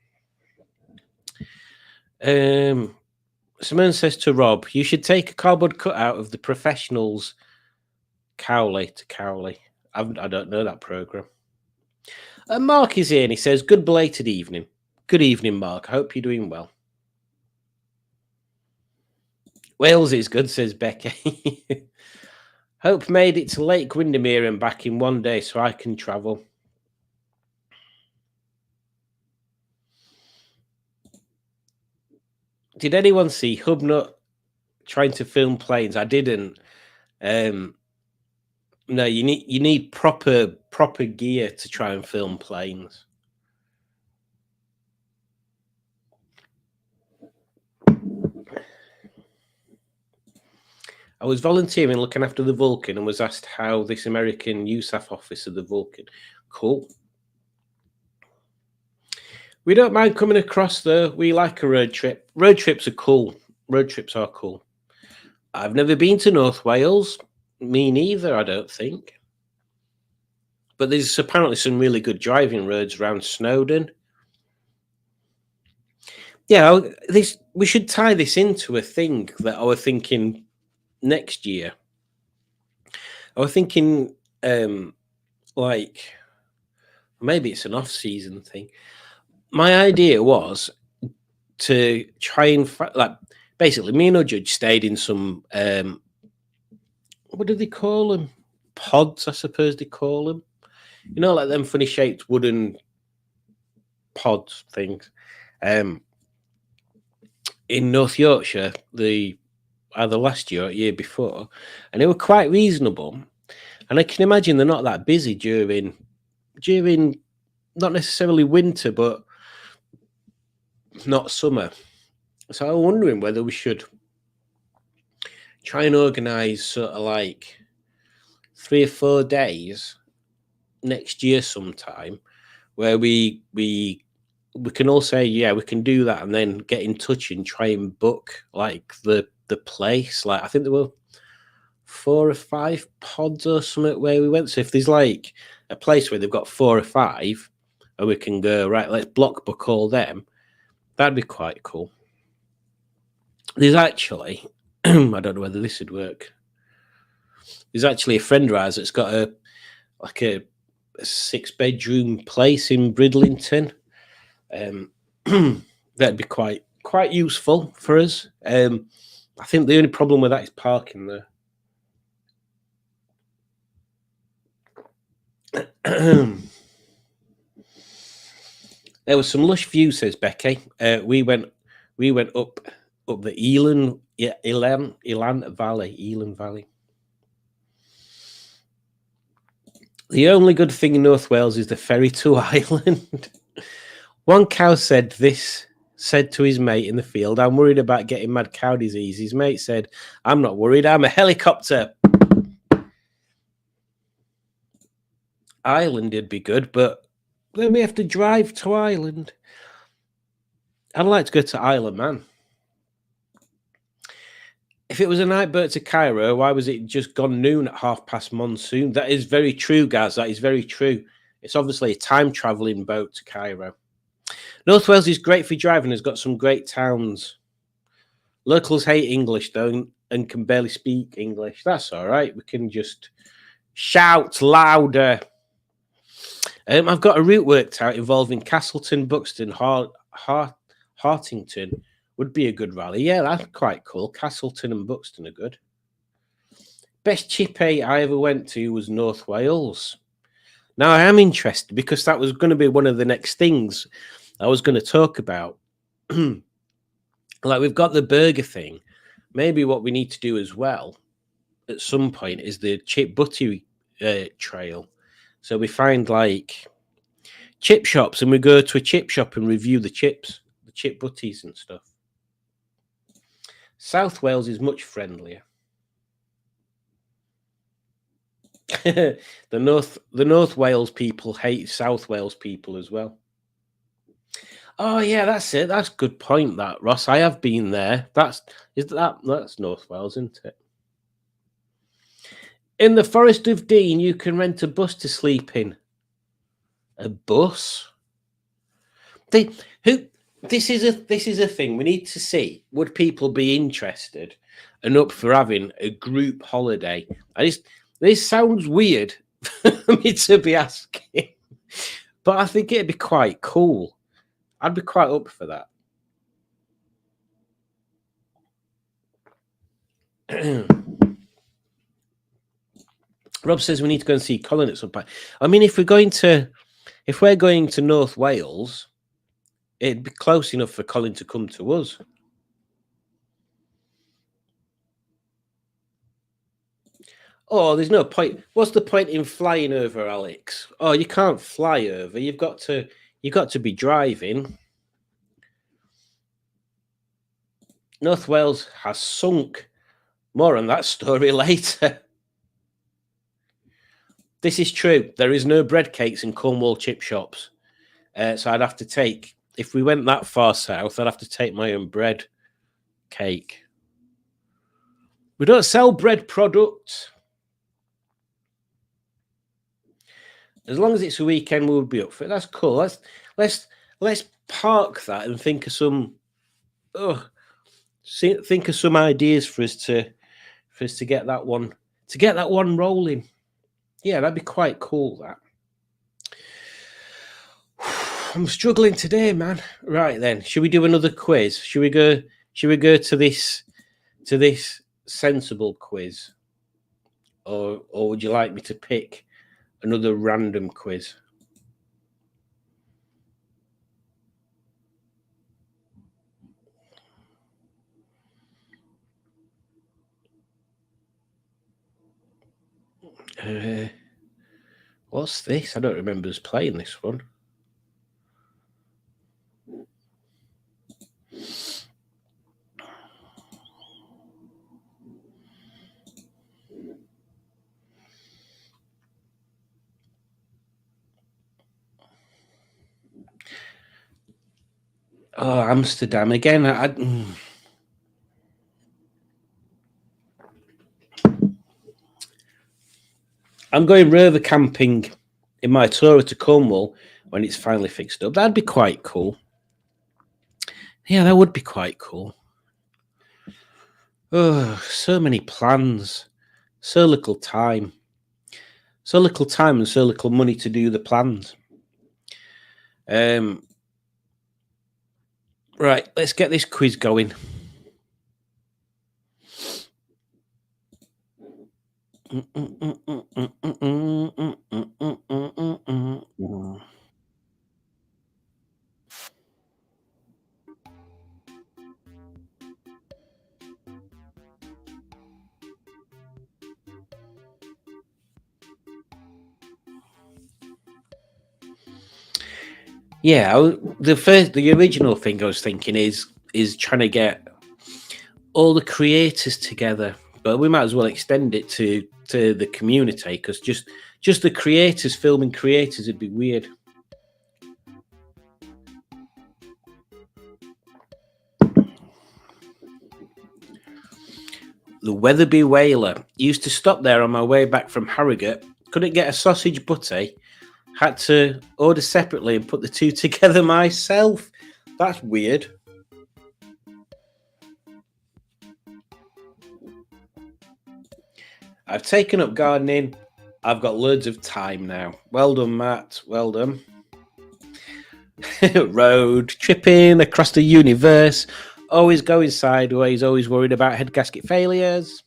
Simone says to Rob, you should take a cardboard cutout of the Professionals Cowley to Cowley. I don't know that programme. Mark is here and he says, good belated evening. Good evening, Mark. I hope you're doing well. Wales is good, says Becky. Hope made it to Lake Windermere and back in one day so I can travel. Did anyone see Hubnut trying to film planes? I didn't. No, you need proper gear to try and film planes. I was volunteering looking after the Vulcan and was asked how this American USAF officer, the Vulcan. Cool. We don't mind coming across though. We like a road trip. Road trips are cool. Road trips are cool. I've never been to North Wales. Me neither, I don't think. But there's apparently some really good driving roads around Snowdon. Yeah, we should tie this into a thing that I was thinking next year. I was thinking, like, maybe it's an off-season thing. My idea was to try and basically, me and a judge stayed in some what do they call them? pods, I suppose they call them. You know, like them funny shaped wooden pods things. In North Yorkshire, either last year or year before, and they were quite reasonable. And I can imagine they're not that busy during not necessarily winter, but not summer. So I'm wondering whether we should try and organise sort of like 3 or 4 days next year sometime, where we can all say, yeah, we can do that, and then get in touch and try and book like the place. Like I think there were 4 or 5 pods or something where we went. So if there's like a place where they've got 4 or 5, and we can go, right, let's block book all them, that'd be quite cool. There's actually, I don't know whether this would work. There's actually a friend of ours that's got a 6-bedroom place in Bridlington. That'd be quite useful for us. I think the only problem with that is parking there. There was some lush views, says Becky. We went up the Elan Valley. The only good thing in North Wales is the ferry to Ireland. One cow said to his mate in the field, "I'm worried about getting mad cow disease." His mate said, "I'm not worried, I'm a helicopter." Ireland would be good, but then we have to drive to Ireland. I'd like to go to Isle of Man. If it was a night boat to Cairo, why was it just gone noon at half-past monsoon? That is very true, guys. That is very true. It's obviously a time-travelling boat to Cairo. North Wales is great for driving. It's got some great towns. Locals hate English, though, and can barely speak English. That's all right. We can just shout louder. I've got a route worked out involving Castleton, Buxton, Hartington. Would be a good rally. Yeah, that's quite cool. Castleton and Buxton are good. Best chippy I ever went to was North Wales. Now, I am interested because that was going to be one of the next things I was going to talk about. Like, we've got the burger thing. Maybe what we need to do as well at some point is the chip butty trail. So we find like chip shops and we go to a chip shop and review the chips, the chip butties and stuff. South Wales is much friendlier. The North Wales people hate South Wales people as well. Oh yeah, that's it. That's a good point, that Ross. I have been there. That's North Wales, isn't it? In the Forest of Dean, you can rent a bus to sleep in. A bus? This is a thing we need to see. Would people be interested and up for having a group holiday? This sounds weird for me to be asking, but I think it'd be quite cool. I'd be quite up for that. Rob says we need to go and see Colin at some point. I mean, if we're going to North Wales, it'd be close enough for Colin to come to us. Oh, there's no point. What's the point in flying over, Alex? Oh, you can't fly over. You've got to be driving. North Wales has sunk. More on that story later. This is true. There is no bread cakes in Cornwall chip shops. So I'd have to take, if we went that far south, I'd have to take my own bread cake. We don't sell bread products. As long as it's a weekend, we would be up for it. That's cool. Let's park that and think of some ideas for us to get that one rolling. Yeah, that'd be quite cool. That I'm struggling today, man. Right then, should we do another quiz? Should we go to this sensible quiz? or would you like me to pick another random quiz? What's this? I don't remember us playing this one. Oh, Amsterdam again. I'm going river camping in my tour to Cornwall when it's finally fixed up. That'd be quite cool. Yeah, that would be quite cool. Oh, so many plans, so little time. So little time and so little money to do the plans. Right, let's get this quiz going. Yeah, the original thing I was thinking is trying to get all the creators together, but we might as well extend it to the community, because just the creators filming creators would be weird. The Weatherby Whaler used to stop there on my way back from Harrogate. Couldn't get a sausage butty. Had to order separately and put the two together myself. That's weird. I've taken up gardening. I've got loads of time now. Well done, Matt. Well done. Road tripping across the universe. Always going sideways. Always worried about head gasket failures.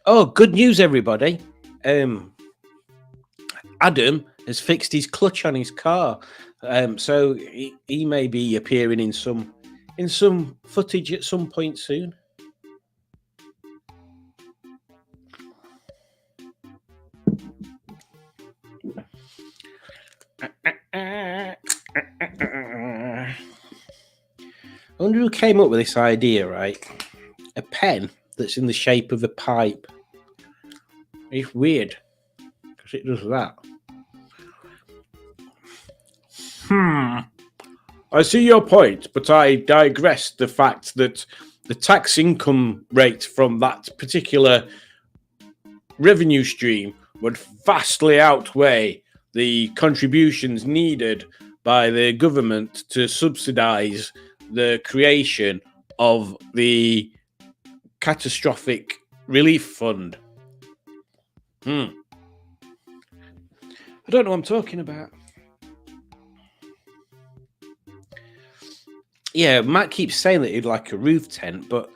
Oh, good news, everybody. Adam has fixed his clutch on his car. So he may be appearing in some footage at some point soon. I wonder who came up with this idea, right? A pen that's in the shape of a pipe. It's weird, because it does that. I see your point, but I digress the fact that the tax income rate from that particular revenue stream would vastly outweigh the contributions needed by the government to subsidize the creation of the catastrophic relief fund. I don't know what I'm talking about. Yeah, Matt keeps saying that he'd like a roof tent, but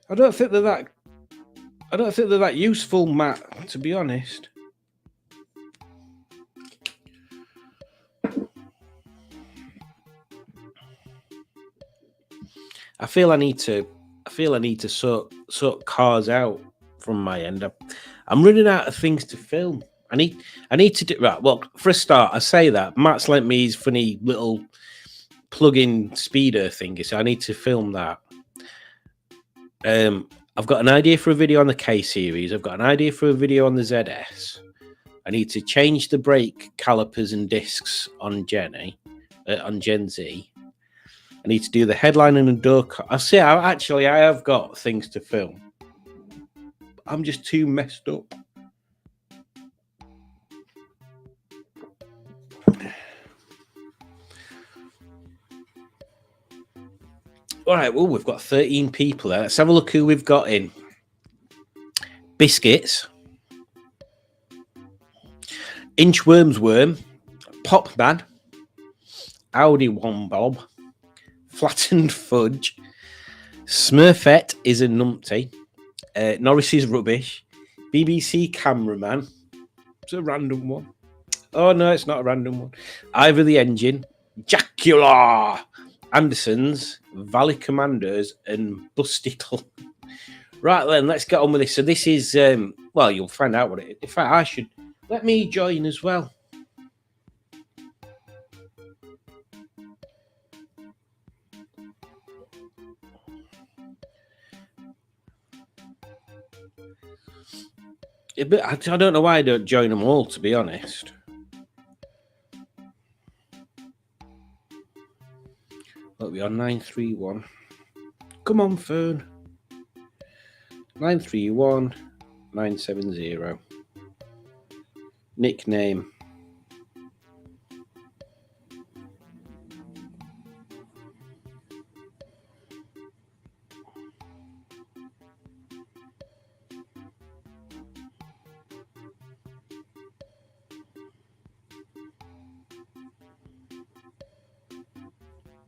I don't think they're that useful, Matt, to be honest. I feel I need to sort cars out from my end. I'm running out of things to film. I need to do right. Well, for a start, I say that Matt's lent me his funny little plug-in speeder thingy, so I need to film that. I've got an idea for a video on the K series. I've got an idea for a video on the ZS. I need to change the brake calipers and discs on Gen Z. I need to do the headline and the door. I have got things to film. I'm just too messed up. All right, well, we've got 13 people there. Let's have a look who we've got in. Biscuits. Inchworm's Worm. Popman. Audi One Bob. Flattened Fudge. Smurfette is a numpty. Norris is rubbish. BBC cameraman. It's a random one. Oh, no, it's not a random one. Ivor the Engine, Jacula, Andersons, Valley Commanders, and Busticle. Right then, let's get on with this. So this is, well, you'll find out what it is. In fact, I should, let me join as well. But I don't know why I don't join them all, to be honest. What are we on? 931. Come on, phone. 931 970. Nickname.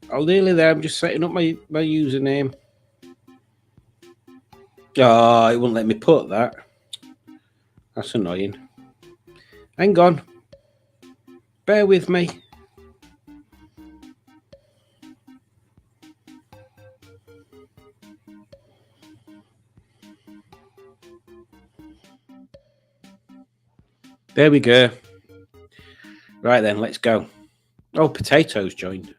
I'm nearly there. I'm just setting up my username. Oh, it wouldn't let me put that. That's annoying. Hang on. Bear with me. There we go. Right then, let's go. Oh, Potatoes joined.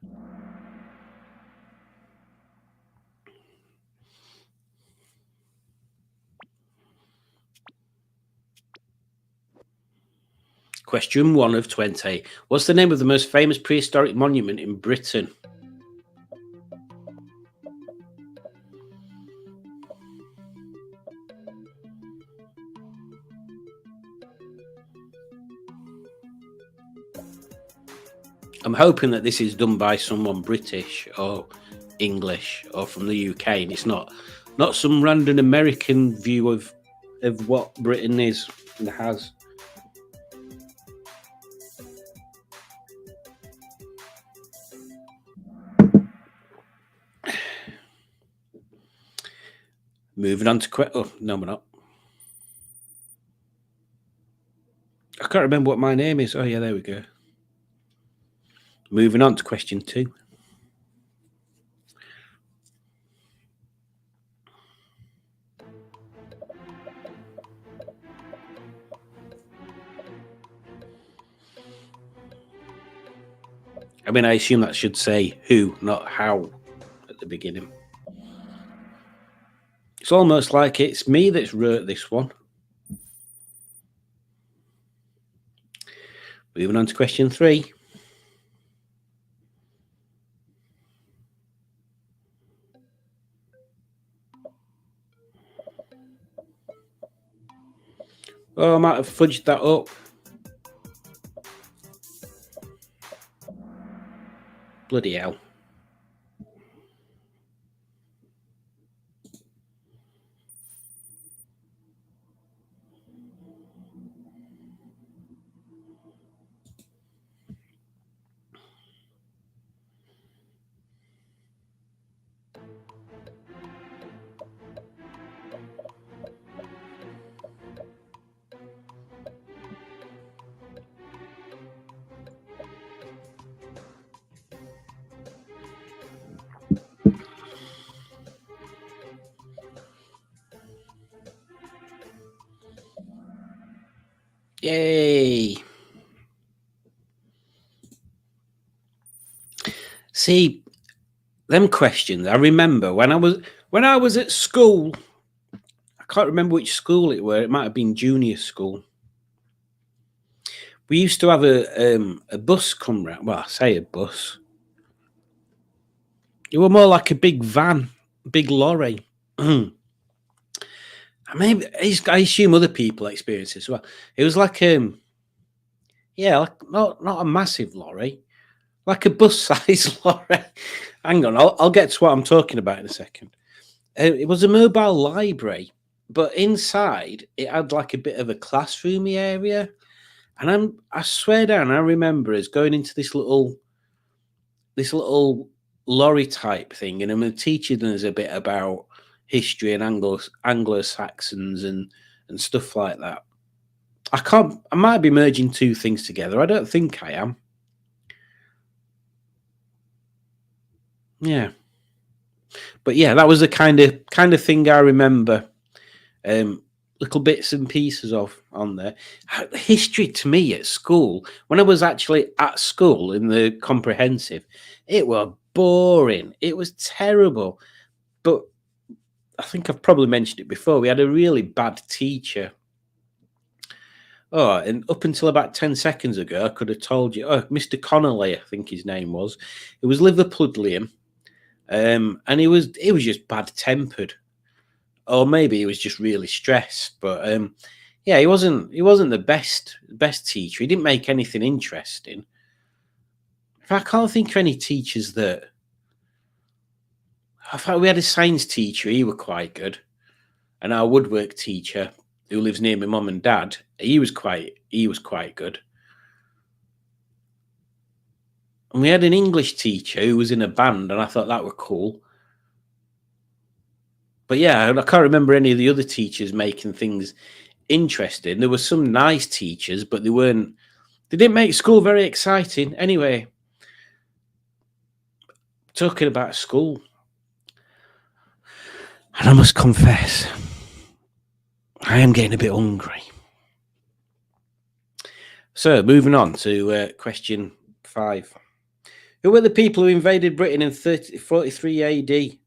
Question 1 of 20. What's the name of the most famous prehistoric monument in Britain? I'm hoping that this is done by someone British or English or from the UK, and it's not some random American view of what Britain is and has. Moving on to oh no, we're not. I can't remember what my name is. Oh yeah, there we go. Moving on to question 2. I mean, I assume that should say who, not how, at the beginning. It's almost like it's me that's wrote this one. Moving on to question 3. Oh, I might have fudged that up. Bloody hell. Yay. See, them questions, I remember when I was at school, I can't remember which school it were, it might have been junior school. We used to have a bus come round. Well, I say a bus. It was more like a big van, big lorry. I mean, I assume other people experience this as well. It was like yeah, like not a massive lorry, like a bus-sized lorry. Hang on, I'll get to what I'm talking about in a second. It was a mobile library, but inside it had like a bit of a classroomy area. And I swear down, I remember us going into this little lorry type thing, and I'm teaching us a bit about history and Anglo-Saxons and and stuff like that. I might be merging two things together. I don't think I am. Yeah. But yeah, that was the kind of thing I remember. Little bits and pieces of on there. History to me at school, when I was actually at school in the comprehensive, it was boring. It was terrible. But I think I've probably mentioned it before. We had a really bad teacher. Oh, and up until about 10 seconds ago, I could have told you, Mr. Connolly, I think his name was. It was Liverpudlian. And he was just bad tempered. Or maybe he was just really stressed. But yeah, he wasn't the best teacher. He didn't make anything interesting. I can't think of any teachers that. I thought we had a science teacher. He was quite good, and our woodwork teacher, who lives near my mum and dad, he was quite good. And we had an English teacher who was in a band, and I thought that were cool. But yeah, I can't remember any of the other teachers making things interesting. There were some nice teachers, but they didn't make school very exciting. Anyway, talking about school, and I must confess, I am getting a bit hungry. So, moving on to question 5. Who were the people who invaded Britain in 43 AD?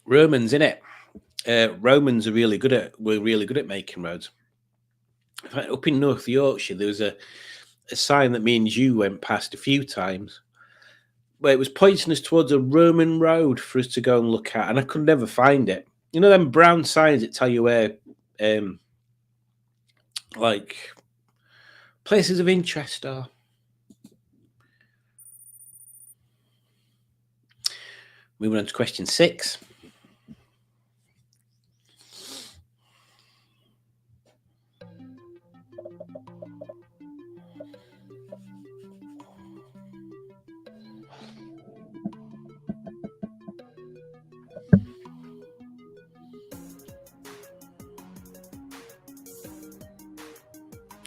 Romans, innit? Romans were really good at making roads. In fact, up in North Yorkshire, there was a sign that me and you went past a few times where it was pointing us towards a Roman road for us to go and look at, and I could never find it. You know them brown signs that tell you where like places of interest are. Moving on to question 6.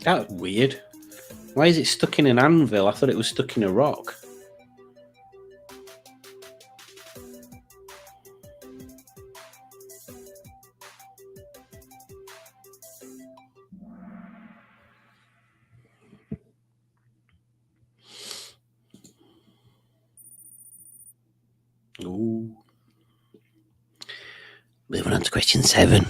That's weird. Why is it stuck in an anvil? I thought it was stuck in a rock. Ooh. Moving on to question 7.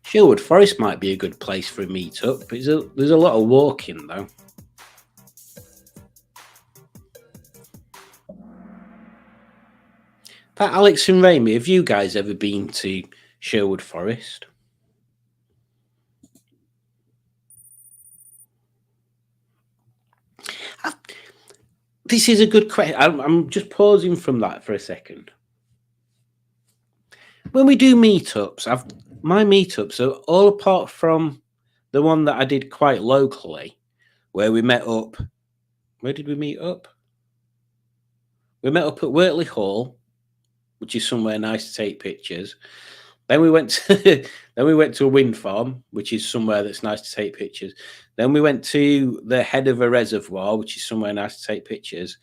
Sherwood Forest might be a good place for a meet-up. There's a lot of walking, though. Pat, Alex and Ramy, have you guys ever been to Sherwood Forest? This is a good question. I'm just pausing from that for a second. When we do meetups, my meetups are all apart from the one that I did quite locally, where we met up. Where did we meet up? We met up at Wortley Hall, which is somewhere nice to take pictures. Then we went to a wind farm, which is somewhere that's nice to take pictures. Then we went to the head of a reservoir, which is somewhere nice to take pictures.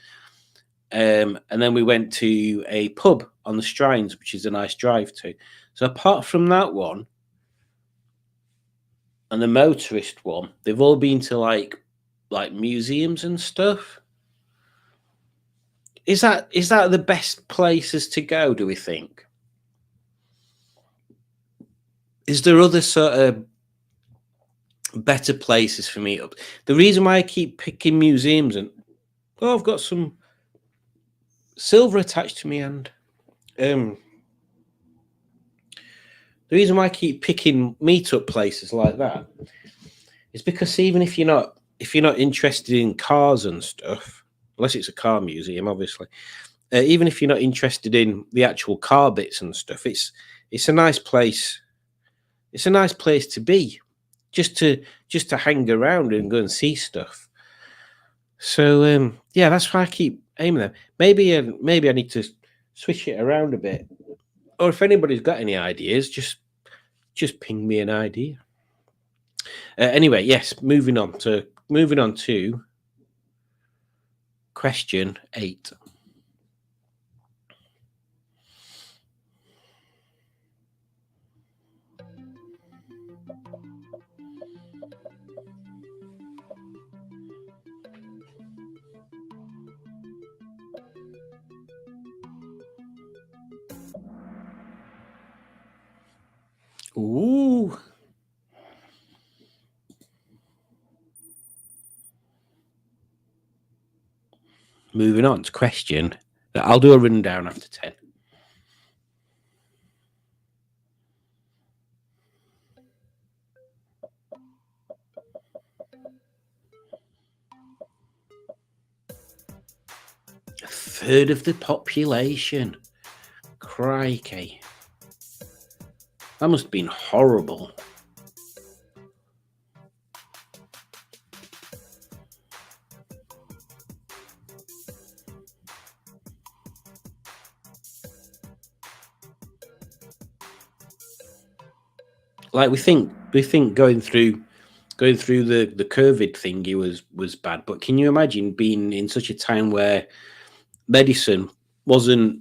And then we went to a pub on the Strines, which is a nice drive to. So apart from that one and the motorist one, they've all been to like museums and stuff. Is that the best places to go, do we think? Is there other sort of better places for meetups. The reason why I keep picking museums and I've got some silver attached to me hand. The reason why I keep picking meetup places like that is because even if you're not interested in cars and stuff, unless it's a car museum, obviously, even if you're not interested in the actual car bits and stuff, it's a nice place. It's a nice place to be, just to hang around and go and see stuff. So yeah, that's why I keep aiming there. Maybe I need to switch it around a bit. Or if anybody's got any ideas, just ping me an idea. Anyway, yes, moving on to question 8. Ooh. Moving on to question that I'll do a rundown after 10. A third of the population. Crikey. That must have been horrible. Like we think going through the COVID thingy was bad, but can you imagine being in such a time where medicine wasn't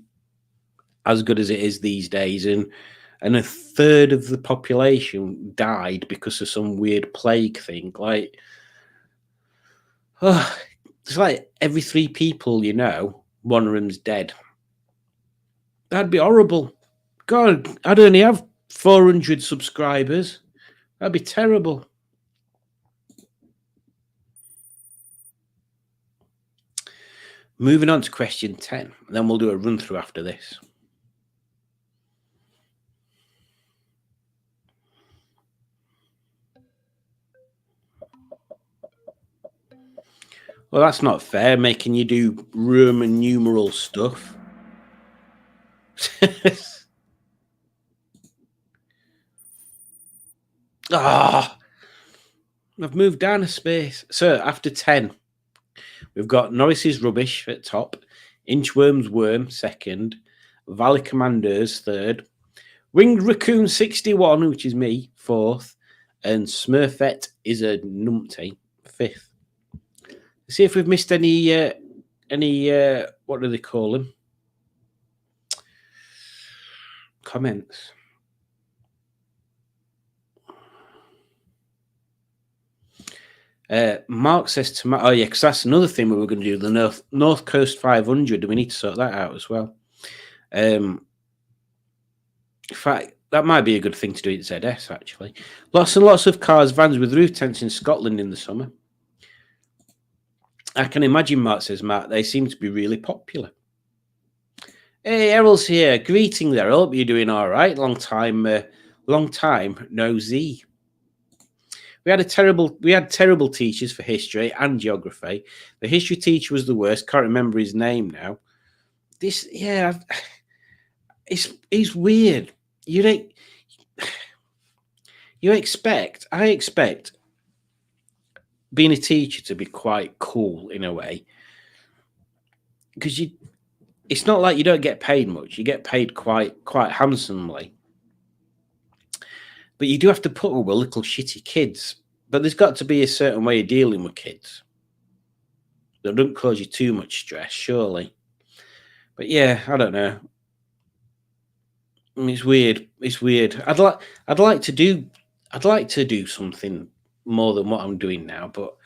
as good as it is these days, and a third of the population died because of some weird plague thing? Like, oh, it's like every 3 people you know, one of them's dead. That'd be horrible. God, I'd only have 400 subscribers. That'd be terrible. Moving on to question 10. Then we'll do a run through after this. Well, that's not fair, making you do Roman numeral stuff. Ah, I've moved down a space. So after 10, we've got Norris's Rubbish at top, Inchworm's Worm second, Valley Commanders third, Winged Raccoon 61, which is me, fourth, and Smurfette is a numpty, fifth. Let's see if we've missed any what do they call them? Comments. Mark says to oh yeah, because that's another thing we were going to do, the North Coast 500. We need to sort that out as well. In fact, that might be a good thing to do at ZS, actually. Lots and lots of cars, vans with roof tents in Scotland in the summer. I can imagine, Mark says, Mark, they seem to be really popular. Hey, Errol's here. Greeting there. I hope you're doing all right. Long time no see. We had terrible teachers for history and geography. The history teacher was the worst. Can't remember his name now. It's weird. I expect being a teacher to be quite cool in a way, because it's not like you don't get paid much. You get paid quite handsomely. But you do have to put up with little shitty kids. But there's got to be a certain way of dealing with kids that don't cause you too much stress, surely. But yeah, I don't know. I mean, it's weird. I'd like to do something more than what I'm doing now, but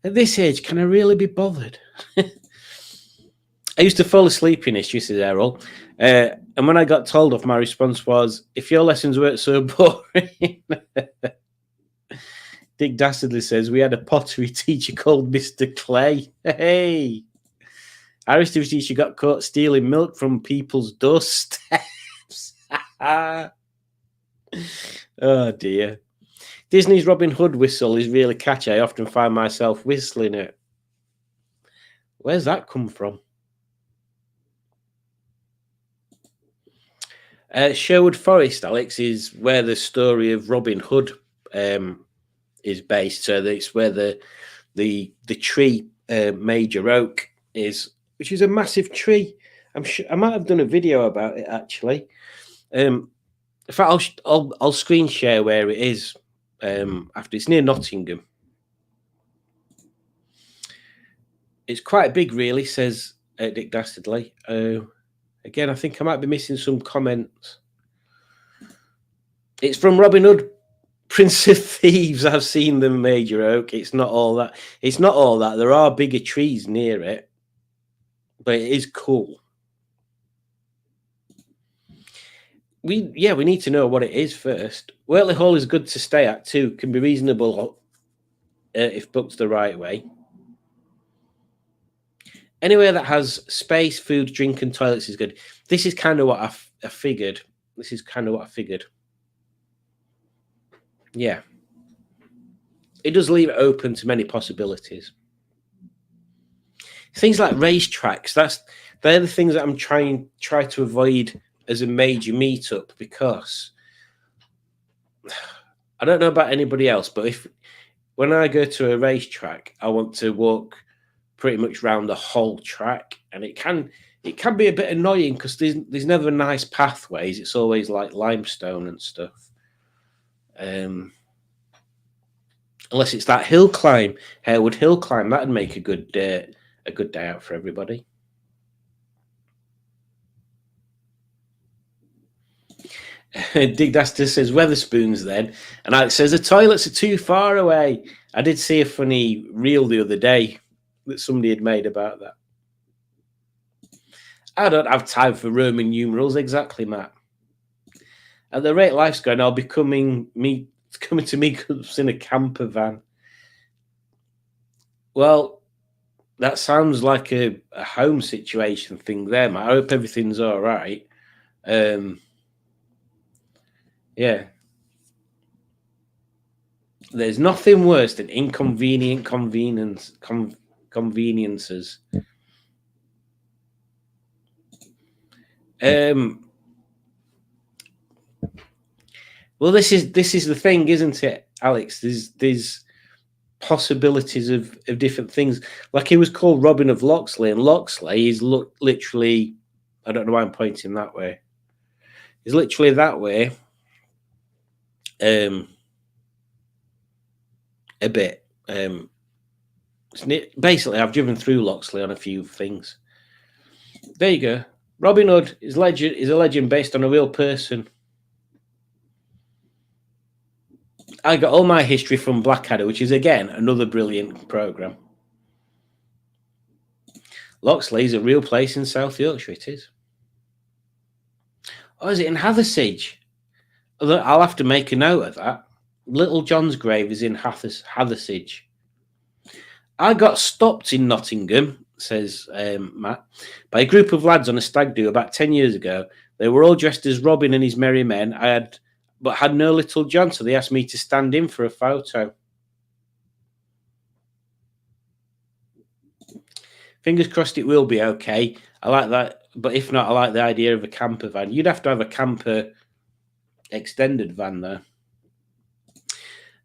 at this age, can I really be bothered? I used to fall asleep in history, says Errol. And when I got told off, my response was, if your lessons weren't so boring. Dick Dastardly says we had a pottery teacher called Mr. Clay. Hey, our history teacher got caught stealing milk from people's doorsteps. Oh dear. Disney's Robin Hood whistle is really catchy. I often find myself whistling it. Where's that come from? Sherwood Forest, Alex, is where the story of Robin Hood is based. So it's where the tree Major Oak is, which is a massive tree. I'm sure I might have done a video about it actually. In fact, I'll screen share where it is. After it's near Nottingham. It's quite big, really, says Dick Dastardly. Again, I think I might be missing some comments. It's from Robin Hood, Prince of Thieves. I've seen them, Major Oak. It's not all that. It's not all that. There are bigger trees near it, but it is cool. We need to know what it is first. Wortley Hall is good to stay at too. Can be reasonable if booked the right way. Anywhere that has space, food, drink, and toilets is good. This is kind of what I figured. This is kind of what I figured. Yeah. It does leave it open to many possibilities. Things like racetracks, they're the things that I'm try to avoid as a major meetup, because I don't know about anybody else, but when I go to a racetrack, I want to walk pretty much round the whole track, and it can be a bit annoying because there's never nice pathways. It's always like limestone and stuff. Unless it's that hill climb, Harewood Hill climb, that'd make a good day out for everybody. Dig Daster says Weatherspoons then, and Alex says the toilets are too far away. I did see a funny reel the other day that somebody had made about that. I don't have time for Roman numerals, exactly, Matt. At the rate life's going, I'll be coming to me in a camper van. Well, that sounds like a home situation thing there, Matt. I hope everything's all right. Yeah. There's nothing worse than inconvenient conveniences. Well, this is the thing, isn't it, Alex? There's possibilities of different things. Like he was called Robin of Locksley, and Locksley is literally, I don't know why I'm pointing that way. He's literally that way. A bit. Basically, I've driven through Locksley on a few things. There you go. Robin Hood is a legend based on a real person. I got all my history from Blackadder, which is again another brilliant program. Locksley is a real place in South Yorkshire. It is. Oh, is it in Hathersage? I'll have to make a note of that. Little John's grave is in Hathersage. I got stopped in Nottingham, says Matt, by a group of lads on a stag do about 10 years ago. They were all dressed as Robin and his merry men. But had no Little John, so they asked me to stand in for a photo. Fingers crossed it will be okay. I like that, but if not, I like the idea of a camper van. You'd have to have a camper extended van there.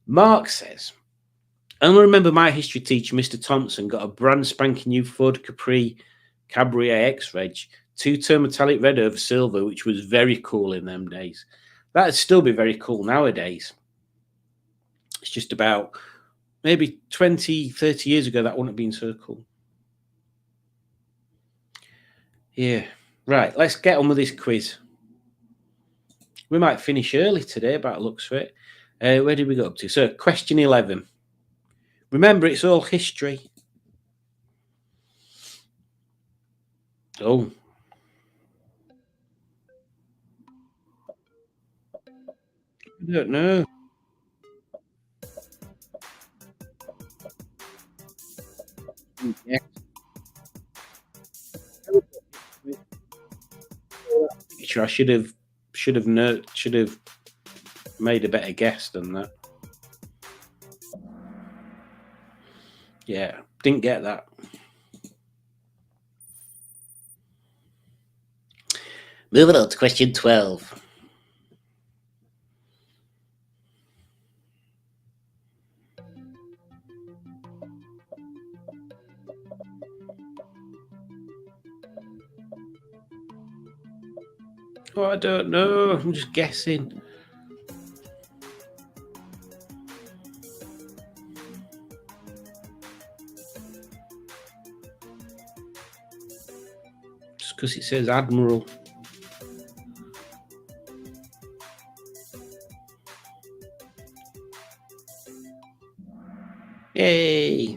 Mark says, I remember my history teacher, Mr. Thompson, got a brand spanking new Ford Capri Cabriolet X-Reg, two-tone metallic red over silver, which was very cool in them days. That'd still be very cool nowadays. It's just about maybe 20, 30 years ago, that wouldn't have been so cool. Yeah. Right, let's get on with this quiz. We might finish early today, about looks for it. Where did we go up to? So, question 11. Remember, it's all history. Oh. I don't know. picture. I should have made a better guess than that. Yeah, didn't get that. Moving on to question 12. Oh, I don't know. I'm just guessing. Just because it says Admiral. Yay!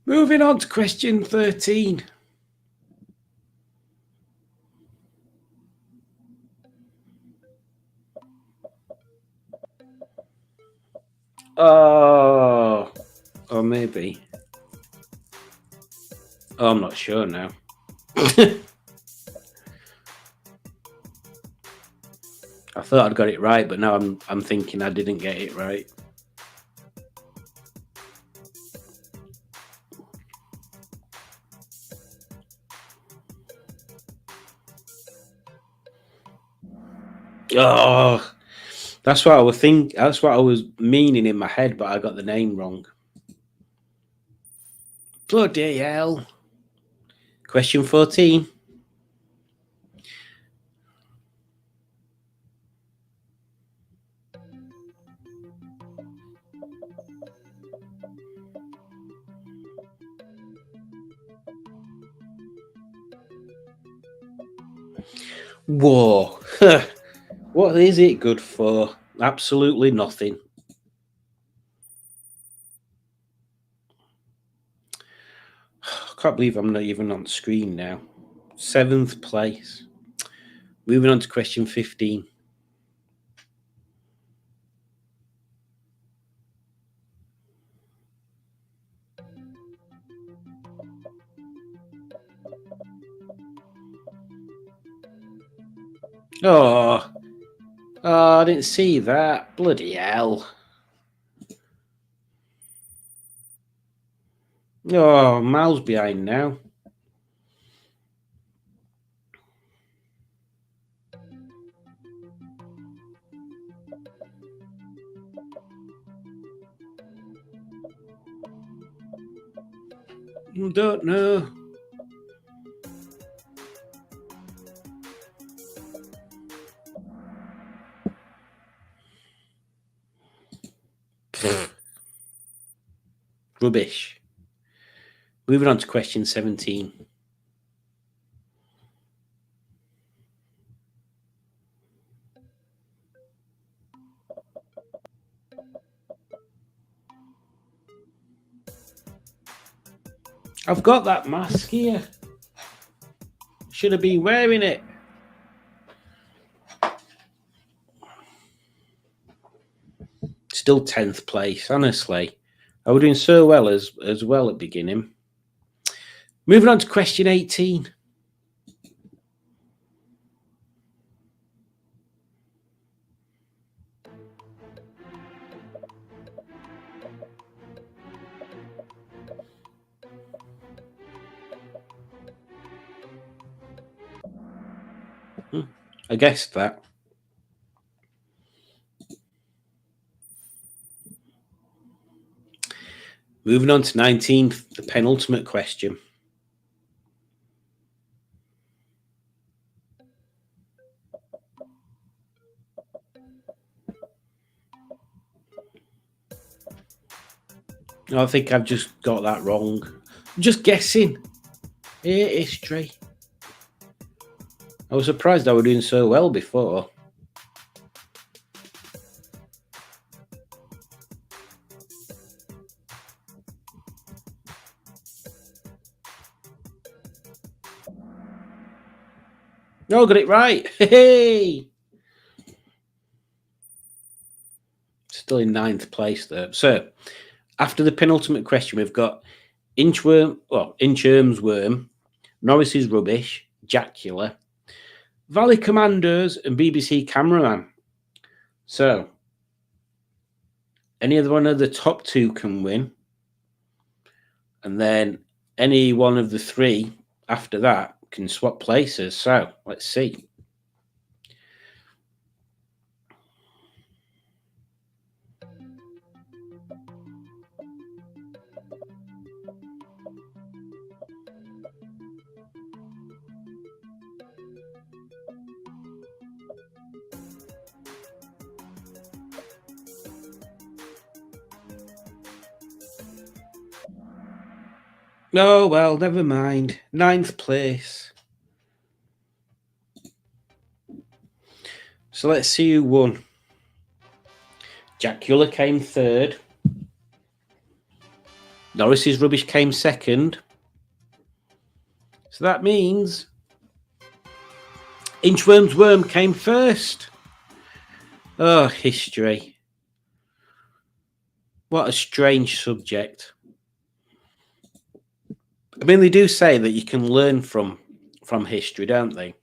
Moving on to question 13. Oh, or maybe. Oh, I'm not sure now. I thought I'd got it right, but now I'm thinking I didn't get it right. Oh, that's what I was thinking. That's what I was meaning in my head, but I got the name wrong. Bloody hell! Question 14. Whoa! What is it good for? Absolutely nothing. I can't believe I'm not even on screen now. 7th place. Moving on to question 15. Oh, I didn't see that. Bloody hell. Oh, miles behind now. Don't know. Rubbish. Moving on to question 17. I've got that mask here. Should have been wearing it. Still 10th place, honestly. I was doing so well as well at beginning. Moving on to question 18. I guessed that. Moving on to 19th, the penultimate question. I think I've just got that wrong. I'm just guessing. Air history. I was surprised I was doing so well before. No, got it right. Hey! Still in 9th place there. So, after the penultimate question, we've got Inchworm's worm, Norris's rubbish, Jacula, Valley Commanders, and BBC Cameraman. So, any other one of the top two can win, and then any one of the three after that can swap places. So, let's see. Oh, well, never mind. 9th place. So let's see who won. Jacula came 3rd. Norris's rubbish came 2nd. So that means Inchworm's worm came 1st. Oh, history. What a strange subject. I mean, they do say that you can learn from history, don't they?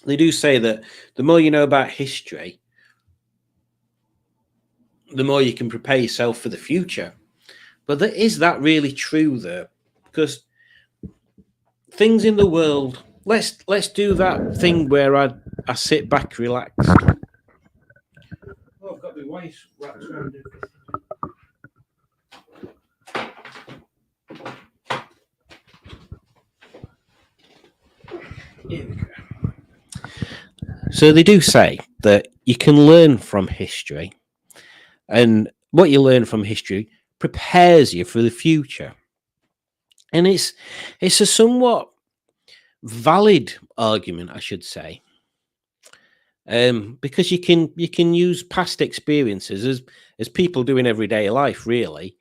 They do say that the more you know about history, the more you can prepare yourself for the future. But is that really true, though? Because things in the world, let's do that thing where I sit back, relax. Oh, I've got my waist wrapped around it. Here we go. So they do say that you can learn from history, and what you learn from history prepares you for the future. And it's a somewhat valid argument, I should say, because you can use past experiences as people do in everyday life, really,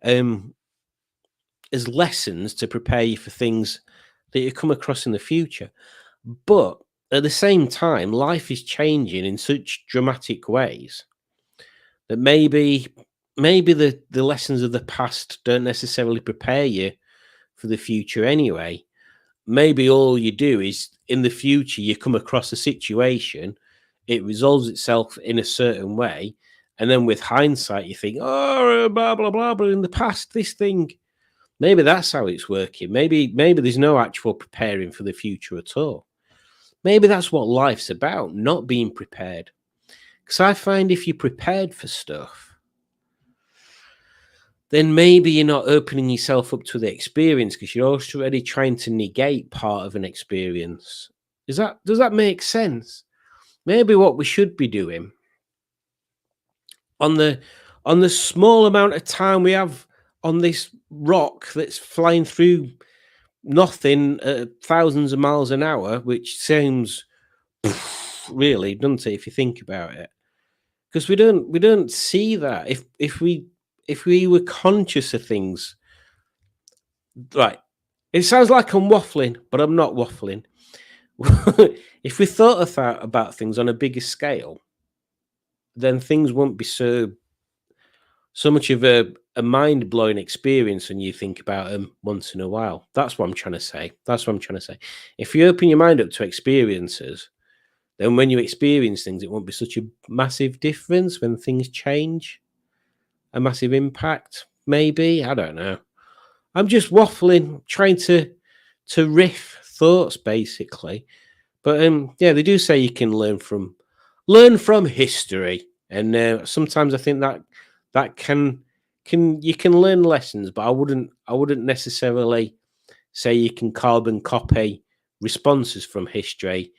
as lessons to prepare you for things that you come across in the future. But at the same time, life is changing in such dramatic ways that maybe the lessons of the past don't necessarily prepare you for the future anyway. Maybe all you do is in the future you come across a situation, it resolves itself in a certain way, and then with hindsight you think, oh, blah blah blah, but in the past this thing, maybe that's how it's working. Maybe there's no actual preparing for the future at all. Maybe that's what life's about, not being prepared. Because I find if you're prepared for stuff, then maybe you're not opening yourself up to the experience because you're already trying to negate part of an experience. Does that make sense? Maybe what we should be doing on the small amount of time we have on this rock that's flying through nothing at thousands of miles an hour, which sounds really, doesn't it, if you think about it? Because we don't see that. If we were conscious of things, right? It sounds like I'm waffling, but I'm not waffling. If we thought of that about things on a bigger scale, then things won't be so much of a mind-blowing experience when you think about them once in a while. That's what I'm trying to say. If you open your mind up to experiences, then when you experience things, it won't be such a massive difference when things change. A massive impact, maybe. I don't know. I'm just waffling, trying to riff thoughts, basically. But yeah, they do say you can learn from history, and sometimes I think that you can learn lessons, but I wouldn't necessarily say you can carbon copy responses from history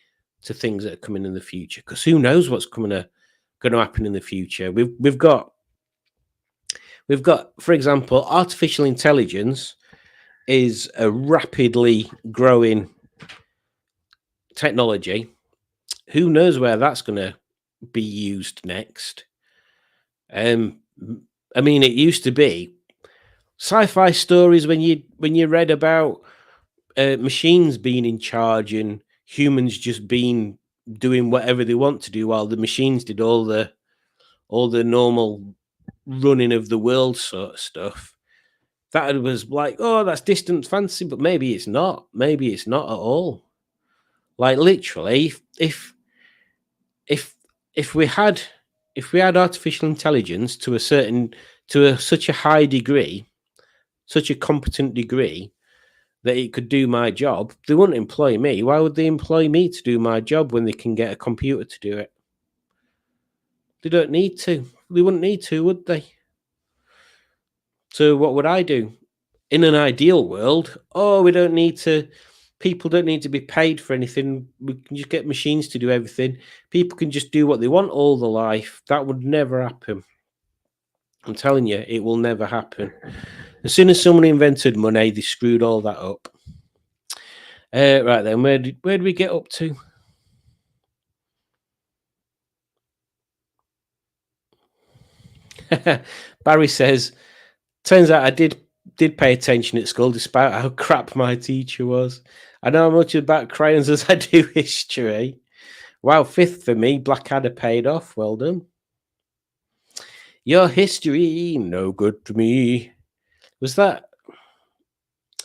to things that are coming in the future, because who knows what's going to happen in the future. We've got, for example, artificial intelligence is a rapidly growing technology. Who knows where that's going to be used next? I mean, it used to be sci-fi stories when you read about machines being in charge and humans just doing whatever they want to do while the machines did all the normal running of the world sort of stuff. That was like, oh, that's distant fancy, but maybe it's not. Maybe it's not at all. Like literally, if we had artificial intelligence to such a high degree, such a competent degree that it could do my job, they wouldn't employ me. Why would they employ me to do my job when they can get a computer to do it? They don't need to. They wouldn't need to, would they? So what would I do? In an ideal world, we don't need to. People don't need to be paid for anything. We can just get machines to do everything. People can just do what they want all their life. That would never happen. I'm telling you, it will never happen. As soon as someone invented money, they screwed all that up. Right then, where did we get up to? Barry says, turns out I did pay attention at school despite how crap my teacher was. I know as much about crayons as I do history. Wow, 5th for me. Blackadder paid off. Well done. Your history, no good for me. Was that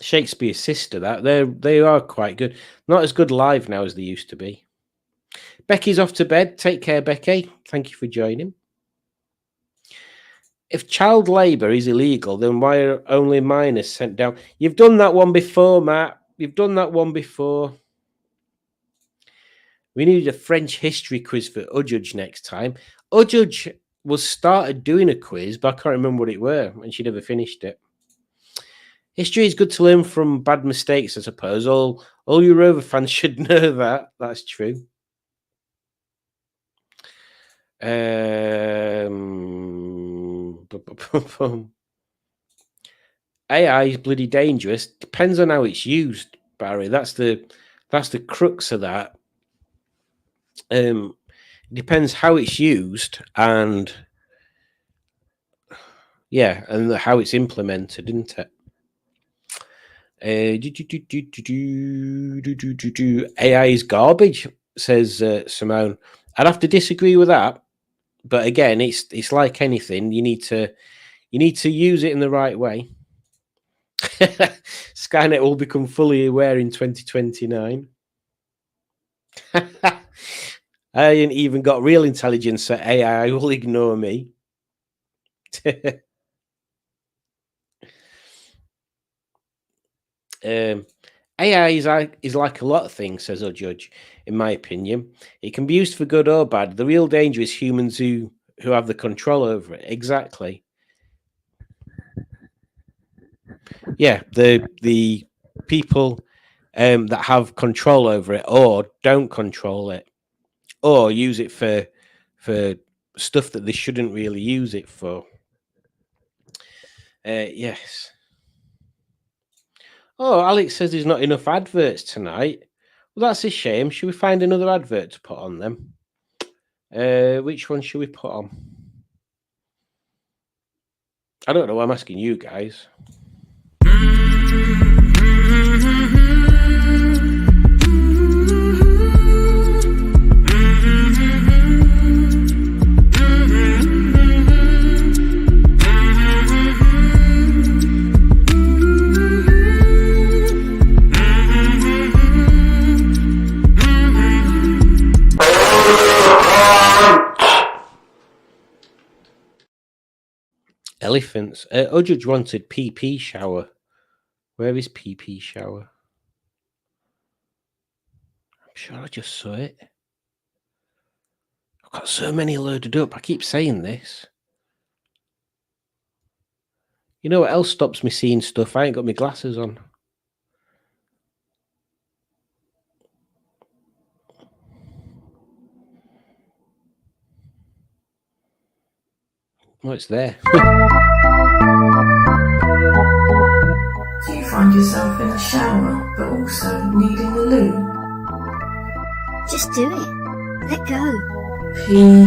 Shakespeare's sister? That they are quite good. Not as good live now as they used to be. Becky's off to bed. Take care, Becky. Thank you for joining. If child labour is illegal, then why are only minors sent down? You've done that one before, Matt. You've done that one before. We need a French history quiz for Ujudge next time. Ujudge was started doing a quiz, but I can't remember what it were, and she never finished it. History is good to learn from bad mistakes, I suppose. All you Rover fans should know that. That's true. AI is bloody dangerous. Depends on how it's used, Barry. That's the crux of that. It depends how it's used and and how it's implemented, isn't it? AI is garbage, says Simone. I'd have to disagree with that, but again, it's like anything. You need to use it in the right way. Skynet will become fully aware in 2029. I ain't even got real intelligence, so AI will ignore me. AI is like a lot of things, says our judge, in my opinion. It can be used for good or bad. The real danger is humans who have the control over it. Exactly. Yeah, the people that have control over it or don't control it or use it for stuff that they shouldn't really use it for. Yes. Oh, Alex says there's not enough adverts tonight. Well, that's a shame. Should we find another advert to put on them? Which one should we put on? I don't know. I'm asking you guys. Elephants. Ujudge wanted PP shower. Where is PP shower? I'm sure I just saw it. I've got so many loaded up. I keep saying this. You know what else stops me seeing stuff? I ain't got my glasses on. Oh, it's there. Do you find yourself in the shower, but also needing the loo? Just do it. Let go. Pee.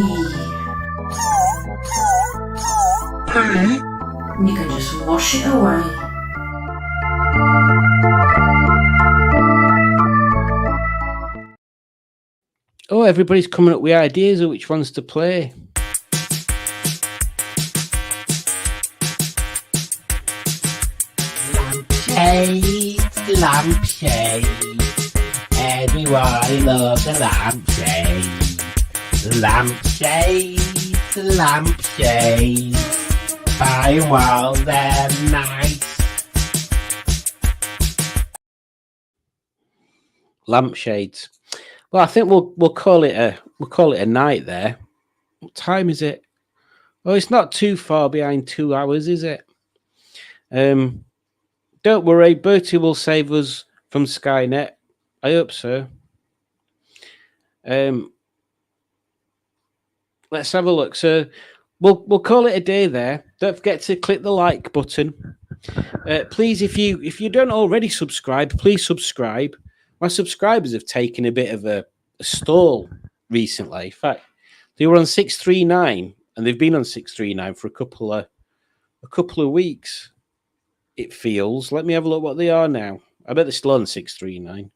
You can just wash it away. Oh, everybody's coming up with ideas of which ones to play. lampshade. Everyone loves a lampshade. Lampshade, lampshade. Buy while they're nice. Lampshades. Well, I think we'll call it a night there. What time is it? Oh, it's not too far behind 2 hours, is it? Don't worry, Bertie will save us from Skynet. I hope so. Let's have a look. So we'll call it a day there. Don't forget to click the like button. Please, if you don't already subscribe, please subscribe. My subscribers have taken a bit of a stall recently. In fact, they were on 639, and they've been on 639 for a couple of weeks. It feels. Let me have a look what they are now. I bet they're still on 639.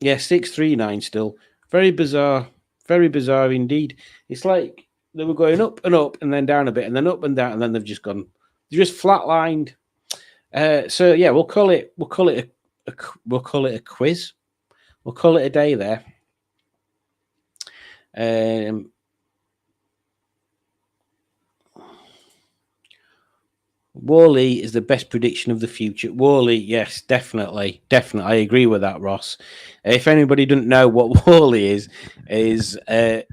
Yeah, 639 still. Very bizarre indeed. It's like they were going up and up and then down a bit and then up and down and then they've just flatlined. So yeah, we'll call it a quiz. We'll call it a day there. Wall-E is the best prediction of the future. Wall-E, yes, definitely. I agree with that, Ross. If anybody doesn't know what Wall-E is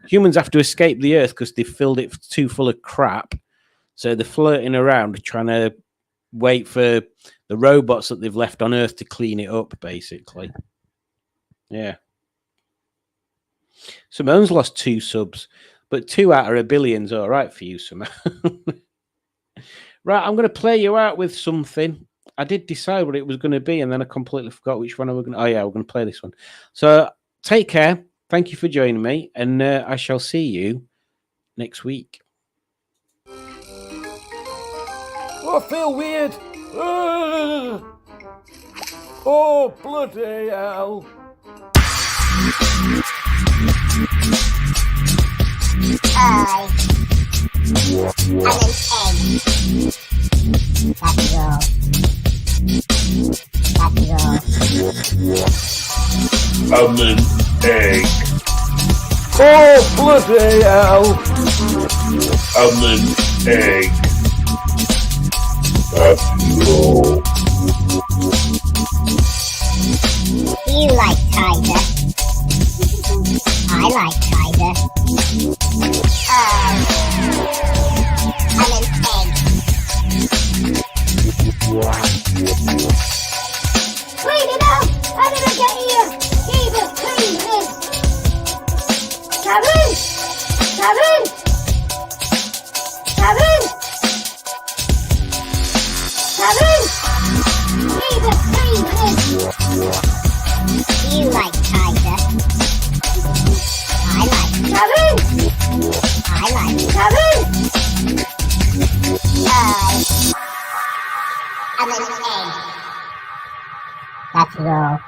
humans have to escape the Earth because they've filled it too full of crap. So they're floating around trying to wait for the robots that they've left on Earth to clean it up, basically. Yeah. Simone's lost 2 subs, but 2 out of a billion's all right for you, Simone. Right, I'm going to play you out with something. I did decide what it was going to be, and then I completely forgot which one I was going to... Oh, yeah, we're going to play this one. So, take care. Thank you for joining me, and I shall see you next week. Oh, I feel weird. Oh, bloody hell. I'm an egg. Oh, bloody hell. I'm an egg. That's all. Do you like tiger? I like tiger. I'm an egg. Clean it up! How did I get here? Jesus, clean this! Kevin! Kevin! Kevin! Kevin! Jesus, clean this! Do you like tiger? I like Kevin! I like Kevin! I'm an egg. That's all.